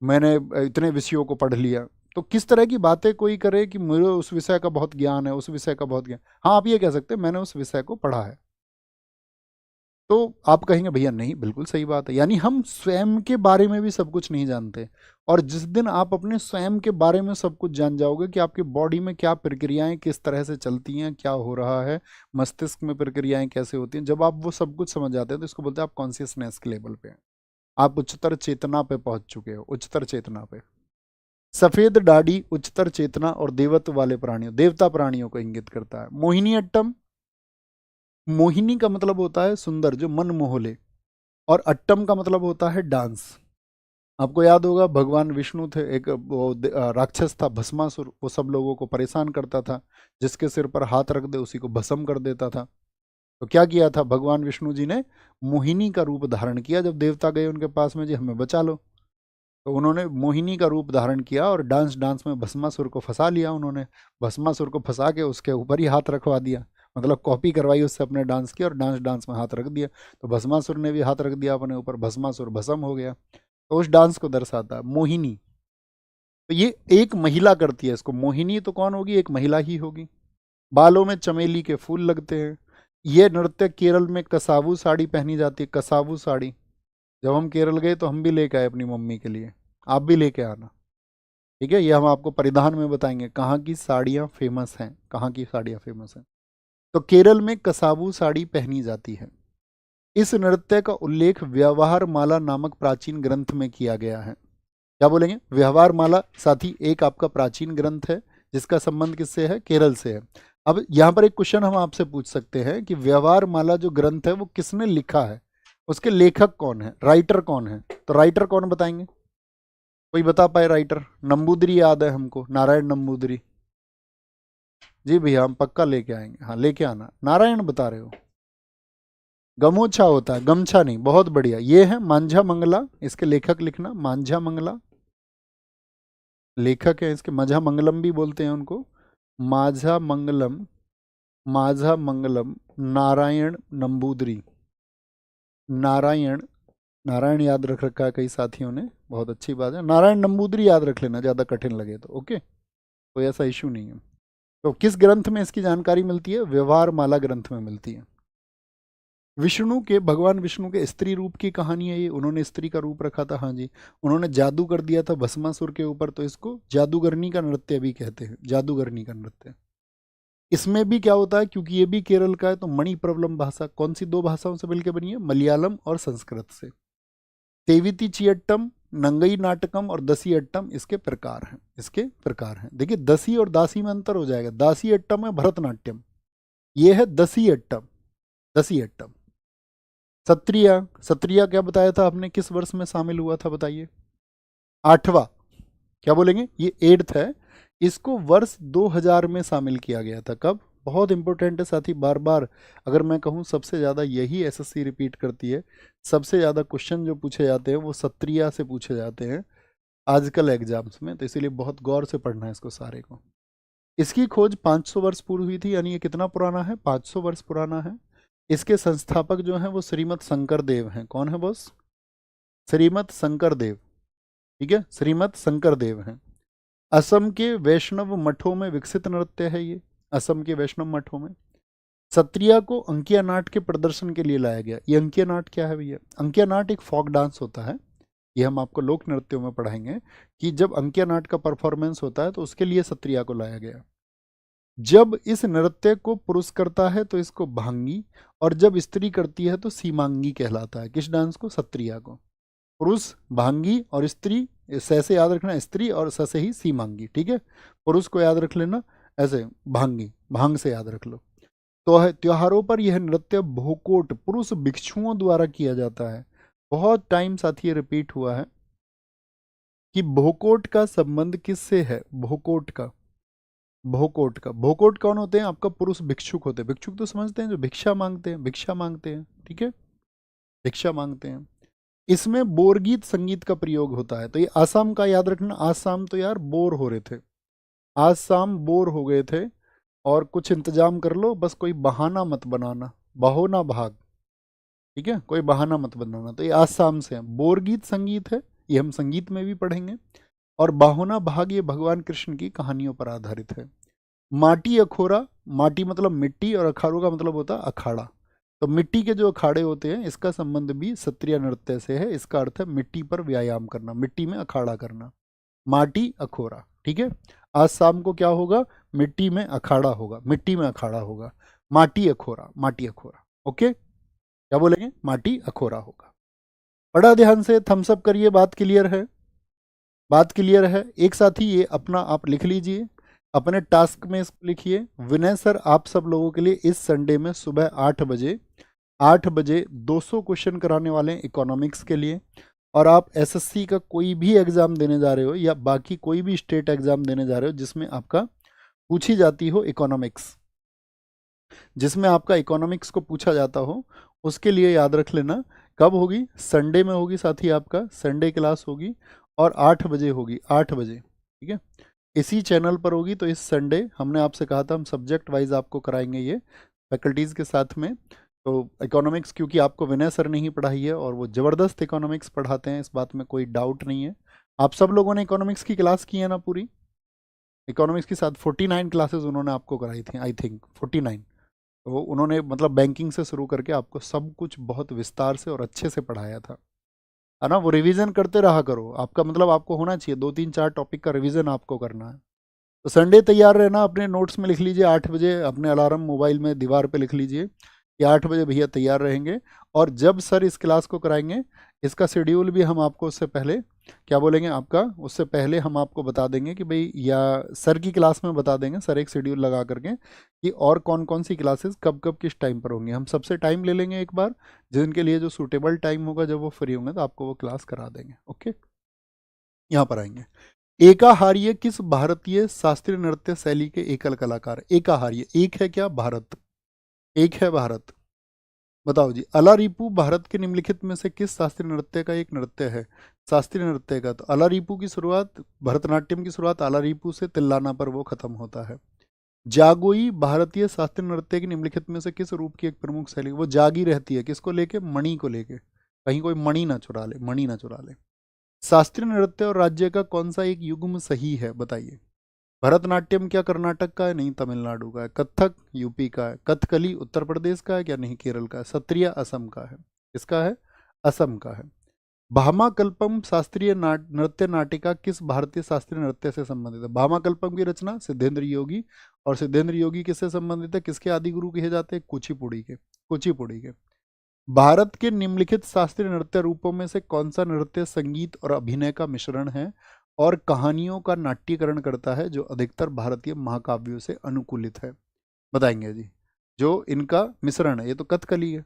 मैंने इतने विषयों को पढ़ लिया, तो किस तरह की बातें कोई करे कि मुझे उस विषय का बहुत ज्ञान है, उस विषय का बहुत ज्ञान। हाँ आप ये कह सकते हैं मैंने उस विषय को पढ़ा है, तो आप कहेंगे भैया नहीं बिल्कुल सही बात है। यानी हम स्वयं के बारे में भी सब कुछ नहीं जानते। और जिस दिन आप अपने स्वयं के बारे में सब कुछ जान जाओगे कि आपकी बॉडी में क्या प्रक्रियाएं किस तरह से चलती हैं, क्या हो रहा है, मस्तिष्क में प्रक्रियाएं कैसे होती हैं, जब आप वो सब कुछ समझ जाते हैं तो इसको बोलते हैं आप कॉन्शियसनेस के लेवल पे हैं। आप उच्चतर चेतना पे पहुंच चुके हो, उच्चतर चेतना पे। सफेद दाढ़ी उच्चतर चेतना और देवत्व वाले प्राणियों, देवता प्राणियों को इंगित करता है। मोहिनी अट्टम, मोहिनी का मतलब होता है सुंदर, जो मन मोह ले, और अट्टम का मतलब होता है डांस। आपको याद होगा भगवान विष्णु थे, एक वो राक्षस था भस्मासुर, वो सब लोगों को परेशान करता था, जिसके सिर पर हाथ रख दे उसी को भस्म कर देता था। तो क्या किया था भगवान विष्णु जी ने? मोहिनी का रूप धारण किया। जब देवता गए उनके पास में, जी हमें बचा लो, तो उन्होंने मोहिनी का रूप धारण किया और डांस डांस में भस्मासुर को फंसा लिया। उन्होंने भस्मासुर को फंसा के उसके ऊपर ही हाथ रखवा दिया, मतलब कॉपी करवाई उससे अपने डांस की, और डांस डांस में हाथ रख दिया, तो भस्मासुर ने भी हाथ रख दिया अपने ऊपर, भस्मासुर भस्म हो गया। तो उस डांस को दर्शाता है मोहिनी। तो ये एक महिला करती है इसको, मोहिनी तो कौन होगी? एक महिला ही होगी। बालों में चमेली के फूल लगते हैं। ये नृत्य केरल में कसावू साड़ी पहनी जाती है, कसावू साड़ी। जब हम केरल गए तो हम भी लेके आए अपनी मम्मी के लिए, आप भी लेके आना, ठीक है। ये हम आपको परिधान में बताएंगे कहाँ की साड़ियाँ फेमस हैं, कहाँ की साड़ियाँ फेमस हैं। तो केरल में कसावू साड़ी पहनी जाती है। इस नृत्य का उल्लेख व्यवहार माला नामक प्राचीन ग्रंथ में किया गया है। क्या बोलेंगे? व्यवहार माला साथी एक आपका प्राचीन ग्रंथ है, जिसका संबंध किससे है? केरल से है। अब यहाँ पर एक क्वेश्चन हम आपसे पूछ सकते हैं कि व्यवहार माला जो ग्रंथ है वो किसने लिखा है, उसके लेखक कौन है, राइटर कौन है? तो राइटर कौन बताएंगे? कोई बता पाए राइटर? नंबूदरी याद है हमको, नारायण नंबूदरी। जी भैया हम पक्का लेके आएंगे, हाँ लेके आना। नारायण बता रहे हो? गमोछा होता है, गमछा नहीं। बहुत बढ़िया, ये है मांझा मंगला, इसके लेखक लिखना मांझा मंगला, लेखक है इसके। माझा मंगलम भी बोलते हैं उनको, माझा मंगलम, माझा मंगलम नारायण नंबूदरी। नारायण, नारायण याद रख रखा है कई साथियों ने, बहुत अच्छी बात है। नारायण नंबूदरी याद रख लेना, ज़्यादा कठिन लगे तो, ओके, कोई ऐसा इशू नहीं है। तो किस ग्रंथ में इसकी जानकारी मिलती है? व्यवहार माला ग्रंथ में मिलती है। विष्णु के, भगवान विष्णु के स्त्री रूप की कहानी है ये, उन्होंने स्त्री का रूप रखा था, हाँ जी। उन्होंने जादू कर दिया था भस्मासुर के ऊपर, तो इसको जादूगरनी का नृत्य भी कहते हैं, जादूगरनी का नृत्य। इसमें भी क्या होता है, क्योंकि ये भी केरल का है, तो मणि प्रबलम भाषा कौन सी दो भाषाओं से मिलकर बनी है? मलयालम और संस्कृत से। तेविति चियट्टम, नंगई नाटकम और दसी अट्टम इसके प्रकार हैं, इसके प्रकार हैं। देखिए दसी और दासी में अंतर हो जाएगा। दासी अट्टम है भरतनाट्यम, ये है दसी अट्टम, दसी अट्टम। सत्रिया, सत्रिया क्या बताया था आपने, किस वर्ष में शामिल हुआ था बताइए? 8वां। क्या बोलेंगे? ये 8th है। इसको वर्ष 2000 में शामिल किया गया था। कब? बहुत इंपॉर्टेंट है साथी, बार बार अगर मैं कहूँ सबसे ज़्यादा यही एसएससी रिपीट करती है। सबसे ज़्यादा क्वेश्चन जो पूछे जाते हैं वो सत्रिया से पूछे जाते हैं। आजकल एग्जाम्स में, तो इसीलिए बहुत गौर से पढ़ना है इसको सारे को। इसकी खोज 500 वर्ष पूर्व हुई थी, यानी ये कितना पुराना है, 500 वर्ष पुराना है। इसके संस्थापक जो हैं वो श्रीमद शंकर देव हैं। कौन है बॉस? श्रीमद शंकर देव, ठीक है, श्रीमद शंकर देव हैं। असम के वैष्णव मठों में विकसित नृत्य है ये, असम के वैष्णव मठों में। सत्रिया को अंकिया नाट के प्रदर्शन के लिए लाया गया। ये अंकिया नाट क्या है भैया? अंकिया नाट एक फोक डांस होता है, ये हम आपको लोक नृत्यों में पढ़ाएंगे कि जब अंकिया नाट का परफॉर्मेंस होता है तो उसके लिए सत्रिया को लाया गया। जब इस नृत्य को पुरुष करता है तो इसको भांगी, और जब स्त्री करती है तो सीमांगी कहलाता है। किस डांस को? सत्रिया को। पुरुष भांगी और स्त्री, स से याद रखना, स्त्री और स से ही सीमांगी, ठीक है। पुरुष को याद रख लेना ऐसे, भांगी, भांग से याद रख लो। तो है त्योहारों पर यह नृत्य भोकोट पुरुष भिक्षुओं द्वारा किया जाता है। बहुत टाइम साथ ये रिपीट हुआ है कि भोकोट का संबंध किससे है? भोकोट का, भोकोट का, भोकोट कौन होते हैं? आपका पुरुष भिक्षुक होते हैं। भिक्षुक तो समझते हैं, जो भिक्षा मांगते हैं, भिक्षा मांगते हैं, ठीक है, भिक्षा मांगते हैं। इसमें बोरगीत संगीत का प्रयोग होता है। तो ये आसाम का याद रखना। आसाम तो यार बोर हो रहे थे, आज शाम बोर हो गए थे, और कुछ इंतजाम कर लो, बस कोई बहाना मत बनाना, बहो ना भाग, ठीक है, कोई बहाना मत बनाना। तो ये आज शाम से है। बोरगीत संगीत है, ये हम संगीत में भी पढ़ेंगे। और बाहोना भाग ये भगवान कृष्ण की कहानियों पर आधारित है। माटी अखोरा, माटी मतलब मिट्टी, और अखाड़ों का मतलब होता है अखाड़ा। तो मिट्टी के जो अखाड़े होते हैं, इसका संबंध भी सत्रिया नृत्य से है। इसका अर्थ है मिट्टी पर व्यायाम करना, मिट्टी में अखाड़ा करना। माटी अखोरा, ठीक है। आज शाम को क्या होगा? मिट्टी में अखाड़ा होगा, मिट्टी में अखाड़ा होगा। माटी अखोरा, माटी अखोरा, ओके। क्या बोलेंगे? माटी अखोरा होगा। बड़ा ध्यान से थम्स अप करिए, बात क्लियर है, बात क्लियर है। एक साथ ही ये अपना आप लिख लीजिए, अपने टास्क में इसको लिखिए। विनय सर आप सब लोगों के लिए इस संडे में सुबह 8 बजे 200 क्वेश्चन कराने वाले हैं इकोनॉमिक्स के लिए। और आप एसएससी का कोई भी एग्जाम देने जा रहे हो, या बाकी कोई भी स्टेट एग्जाम देने जा रहे हो जिसमें आपका पूछी जाती हो इकोनॉमिक्स, जिसमें आपका इकोनॉमिक्स को पूछा जाता हो, उसके लिए याद रख लेना कब होगी? संडे में होगी साथी, आपका संडे क्लास होगी, और 8 बजे होगी, 8 बजे, ठीक है, इसी चैनल पर होगी। तो इस संडे हमने आपसे कहा था हम सब्जेक्ट वाइज आपको कराएंगे ये फैकल्टीज़ के साथ में। तो इकोनॉमिक्स क्योंकि आपको विनय सर ने ही पढ़ाई है, और वो ज़बरदस्त इकोनॉमिक्स पढ़ाते हैं, इस बात में कोई डाउट नहीं है। आप सब लोगों ने इकोनॉमिक्स की क्लास की है ना पूरी? इकोनॉमिक्स के साथ 49 क्लासेस उन्होंने आपको कराई थी, आई थिंक 49। तो उन्होंने मतलब बैंकिंग से शुरू करके आपको सब कुछ बहुत विस्तार से और अच्छे से पढ़ाया था, है ना। वो रिवीजन करते रहा करो, आपका मतलब आपको होना चाहिए 2 3 4 टॉपिक का रिवीजन आपको करना है। तो संडे तैयार रहना, अपने नोट्स में लिख लीजिए 8 बजे, अपने अलार्म मोबाइल में दीवार पे लिख लीजिए कि 8 बजे भैया तैयार रहेंगे। और जब सर इस क्लास को कराएंगे, इसका शेड्यूल भी हम आपको उससे पहले क्या बोलेंगे, आपका उससे पहले हम आपको बता देंगे कि भाई, या सर की क्लास में बता देंगे, सर एक शेड्यूल लगा करके कि और कौन कौन सी क्लासेस कब कब किस टाइम पर होंगी। हम सबसे टाइम ले लेंगे एक बार, जिनके लिए जो सूटेबल टाइम होगा, जब वो फ्री होंगे तो आपको वो क्लास करा देंगे, ओके। यहाँ पर आएंगे। एकाहार्य किस भारतीय शास्त्रीय नृत्य शैली के एकल कलाकार? एकाहार्य, एक है क्या? भारत, एक है भारत। बताओ जी। अलारीपू भारत के निम्नलिखित में से किस शास्त्रीय नृत्य का एक नृत्य है? शास्त्रीय नृत्य का, तो अलारीपू की शुरुआत, भरतनाट्यम की शुरुआत अलारीपू से, तिल्लाना पर वो खत्म होता है। जागोई भारतीय शास्त्रीय नृत्य के निम्नलिखित में से किस रूप की एक प्रमुख शैली? वो जागी रहती है, किसको लेके? मणि को लेके, कहीं कोई मणि ना चुरा ले, मणि ना चुरा ले। शास्त्रीय नृत्य और राज्य का कौन सा एक युग्म सही है? बताइए। भरतनाट्यम क्या कर्नाटक का है? नहीं, तमिलनाडु का है। कथक यूपी का है। कथकली उत्तर प्रदेश का है क्या? नहीं, केरल का है। सत्रिया असम का है। किसका है? असम का है। भामाकल्पम शास्त्रीय नृत्य नाटिका किस भारतीय शास्त्रीय नृत्य से संबंधित है? भामाकल्पम की रचना सिद्धेंद्र योगी, और सिद्धेंद्र योगी किससे संबंधित है? किसके आदि गुरु कहे जाते हैं? कुचिपुड़ी के, कुचिपुड़ी के। भारत के निम्नलिखित शास्त्रीय नृत्य रूपों में से कौन सा नृत्य संगीत और अभिनय का मिश्रण है और कहानियों का नाट्यकरण करता है, जो अधिकतर भारतीय महाकाव्यों से अनुकूलित है? बताएंगे जी। जो इनका मिश्रण है, ये तो कथकली है,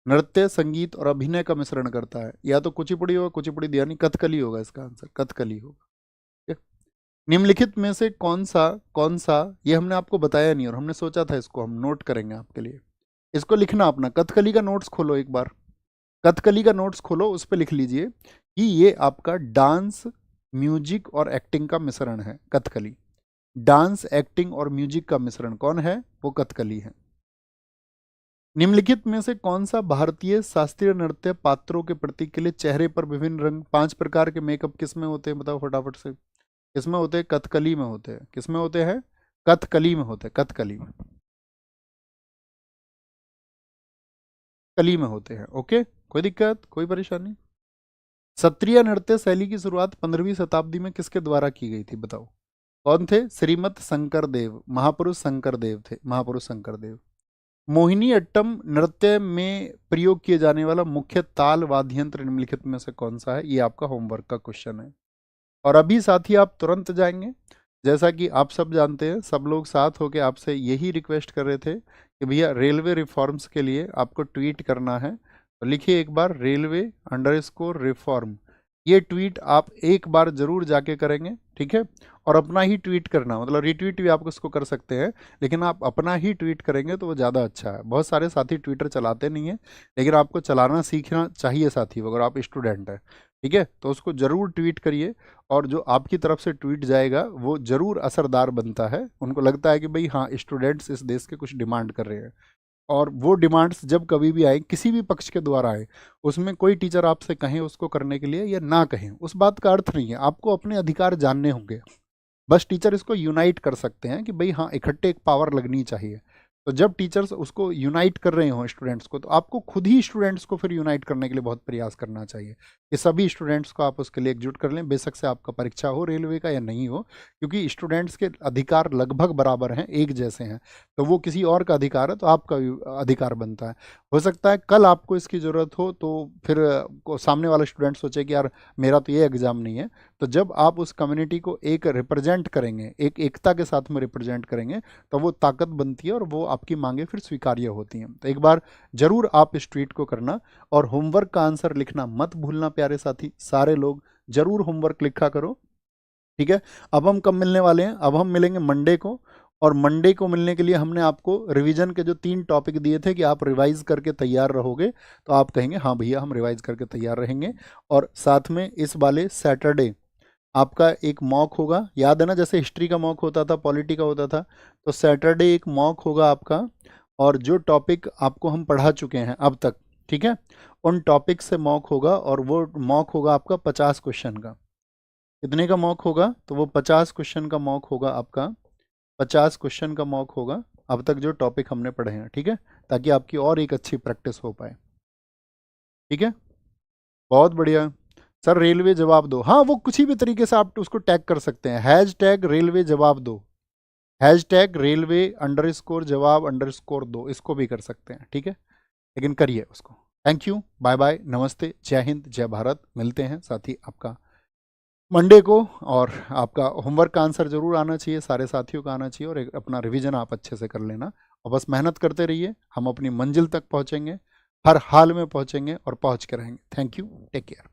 नृत्य संगीत और अभिनय का मिश्रण करता है। या तो कुचिपुड़ी होगा, कुचिपुड़ी यानी कथकली होगा, इसका आंसर कथकली होगा। ठीक है? निम्नलिखित में से कौन सा ये हमने आपको बताया नहीं, और हमने सोचा था इसको हम नोट करेंगे आपके लिए। इसको लिखना अपना, कथकली का नोट्स खोलो एक बार, कथकली का नोट्स खोलो, उस पर लिख लीजिए कि ये आपका डांस, म्यूजिक और एक्टिंग का मिश्रण है, कथकली। डांस, एक्टिंग और म्यूजिक का मिश्रण कौन है? वो कथकली है। निम्नलिखित में से कौन सा भारतीय शास्त्रीय नृत्य पात्रों के प्रतीक के लिए चेहरे पर विभिन्न रंग, 5 प्रकार के मेकअप किस में होते हैं? बताओ फटाफट से। किसमें होते हैं? कथकली में होते हैं। किसमें होते हैं? कथकली में होते हैं। कथकली में, कली में होते हैं। ओके, कोई दिक्कत, कोई परेशानी? सत्रिय नृत्य शैली की शुरुआत 15वीं शताब्दी में किसके द्वारा की गई थी? बताओ कौन थे? श्रीमत शंकर देव, महापुरुष शंकर देव थे, महापुरुष शंकर देव। मोहिनी अट्टम नृत्य में प्रयोग किए जाने वाला मुख्य ताल वाद्य यंत्र निम्नलिखित में से कौन सा है? ये आपका होमवर्क का क्वेश्चन है। और अभी साथी आप तुरंत जाएंगे, जैसा कि आप सब जानते हैं, सब लोग साथ होकर आपसे यही रिक्वेस्ट कर रहे थे कि भैया रेलवे रिफॉर्म्स के लिए आपको ट्वीट करना है, तो लिखिए एक बार railway_reform। ये ट्वीट आप एक बार जरूर जाके करेंगे, ठीक है? और अपना ही ट्वीट करना, मतलब रिट्वीट भी आप उसको कर सकते हैं, लेकिन आप अपना ही ट्वीट करेंगे तो वो ज़्यादा अच्छा है। बहुत सारे साथी ट्विटर चलाते नहीं हैं, लेकिन आपको चलाना सीखना चाहिए साथी, अगर आप स्टूडेंट हैं, ठीक है? तो उसको ज़रूर ट्वीट करिए, और जो आपकी तरफ से ट्वीट जाएगा वो ज़रूर असरदार बनता है। उनको लगता है कि भाई हाँ, स्टूडेंट्स इस देश के कुछ डिमांड कर रहे हैं, और वो डिमांड्स जब कभी भी आए, किसी भी पक्ष के द्वारा आए, उसमें कोई टीचर आपसे कहें उसको करने के लिए या ना कहें, उस बात का अर्थ नहीं है। आपको अपने अधिकार जानने होंगे, बस टीचर इसको यूनाइट कर सकते हैं कि भाई हाँ, इकट्ठे एक पावर लगनी चाहिए। तो जब टीचर्स उसको यूनाइट कर रहे हों स्टूडेंट्स को, तो आपको खुद ही स्टूडेंट्स को फिर यूनाइट करने के लिए बहुत प्रयास करना चाहिए कि सभी स्टूडेंट्स को आप उसके लिए एकजुट कर लें, बेशक से आपका परीक्षा हो रेलवे का या नहीं हो, क्योंकि स्टूडेंट्स के अधिकार लगभग बराबर हैं, एक जैसे हैं। तो वो किसी और का अधिकार है तो आपका भी अधिकार बनता है। हो सकता है कल आपको इसकी ज़रूरत हो, तो फिर सामने वाला स्टूडेंट सोचे कि यार मेरा तो ये एग्ज़ाम नहीं है। तो जब आप उस कम्युनिटी को एक रिप्रेजेंट करेंगे, एक एकता के साथ में रिप्रेजेंट करेंगे, तो वो ताकत बनती है और वो आपकी मांगे फिर स्वीकार्य होती हैं। तो एक बार जरूर आप इस ट्वीट को करना, और होमवर्क का आंसर लिखना मत भूलना प्यारे साथी। सारे लोग जरूर होमवर्क लिखा करो, ठीक है? अब हम कब मिलने वाले हैं? अब हम मिलेंगे मंडे को, और मंडे को मिलने के लिए हमने आपको रिवीजन के जो 3 टॉपिक दिए थे कि आप रिवाइज करके तैयार रहोगे, तो आप कहेंगे हाँ भैया हम रिवाइज करके तैयार रहेंगे। और साथ में इस वाले सैटरडे आपका एक मॉक होगा, याद है ना, जैसे हिस्ट्री का मॉक होता था, पॉलिटी का होता था, तो सैटरडे एक मॉक होगा आपका। और जो टॉपिक आपको हम पढ़ा चुके हैं अब तक, ठीक है, उन टॉपिक से मॉक होगा, और वो मॉक होगा आपका 50 क्वेश्चन का। कितने का मॉक होगा? तो वो 50 क्वेश्चन का मॉक होगा आपका, 50 क्वेश्चन का मॉक होगा अब तक जो टॉपिक हमने पढ़े हैं, ठीक है? ताकि आपकी और एक अच्छी प्रैक्टिस हो पाए, ठीक है? बहुत बढ़िया। सर रेलवे जवाब दो, हाँ वो किसी भी तरीके से आप उसको टैग कर सकते हैं, #रेलवे जवाब दो, #रेलवे_जवाब_दो, इसको भी कर सकते हैं, ठीक है? लेकिन करिए उसको। थैंक यू, बाय बाय, नमस्ते, जय हिंद, जय भारत। मिलते हैं साथी आपका मंडे को, और आपका होमवर्क का आंसर जरूर आना चाहिए, सारे साथियों का आना चाहिए, और एक अपना रिवीजन आप अच्छे से कर लेना, और बस मेहनत करते रहिए। हम अपनी मंजिल तक पहुंचेंगे, हर हाल में पहुंचेंगे और पहुंच के रहेंगे। Thank you, take care.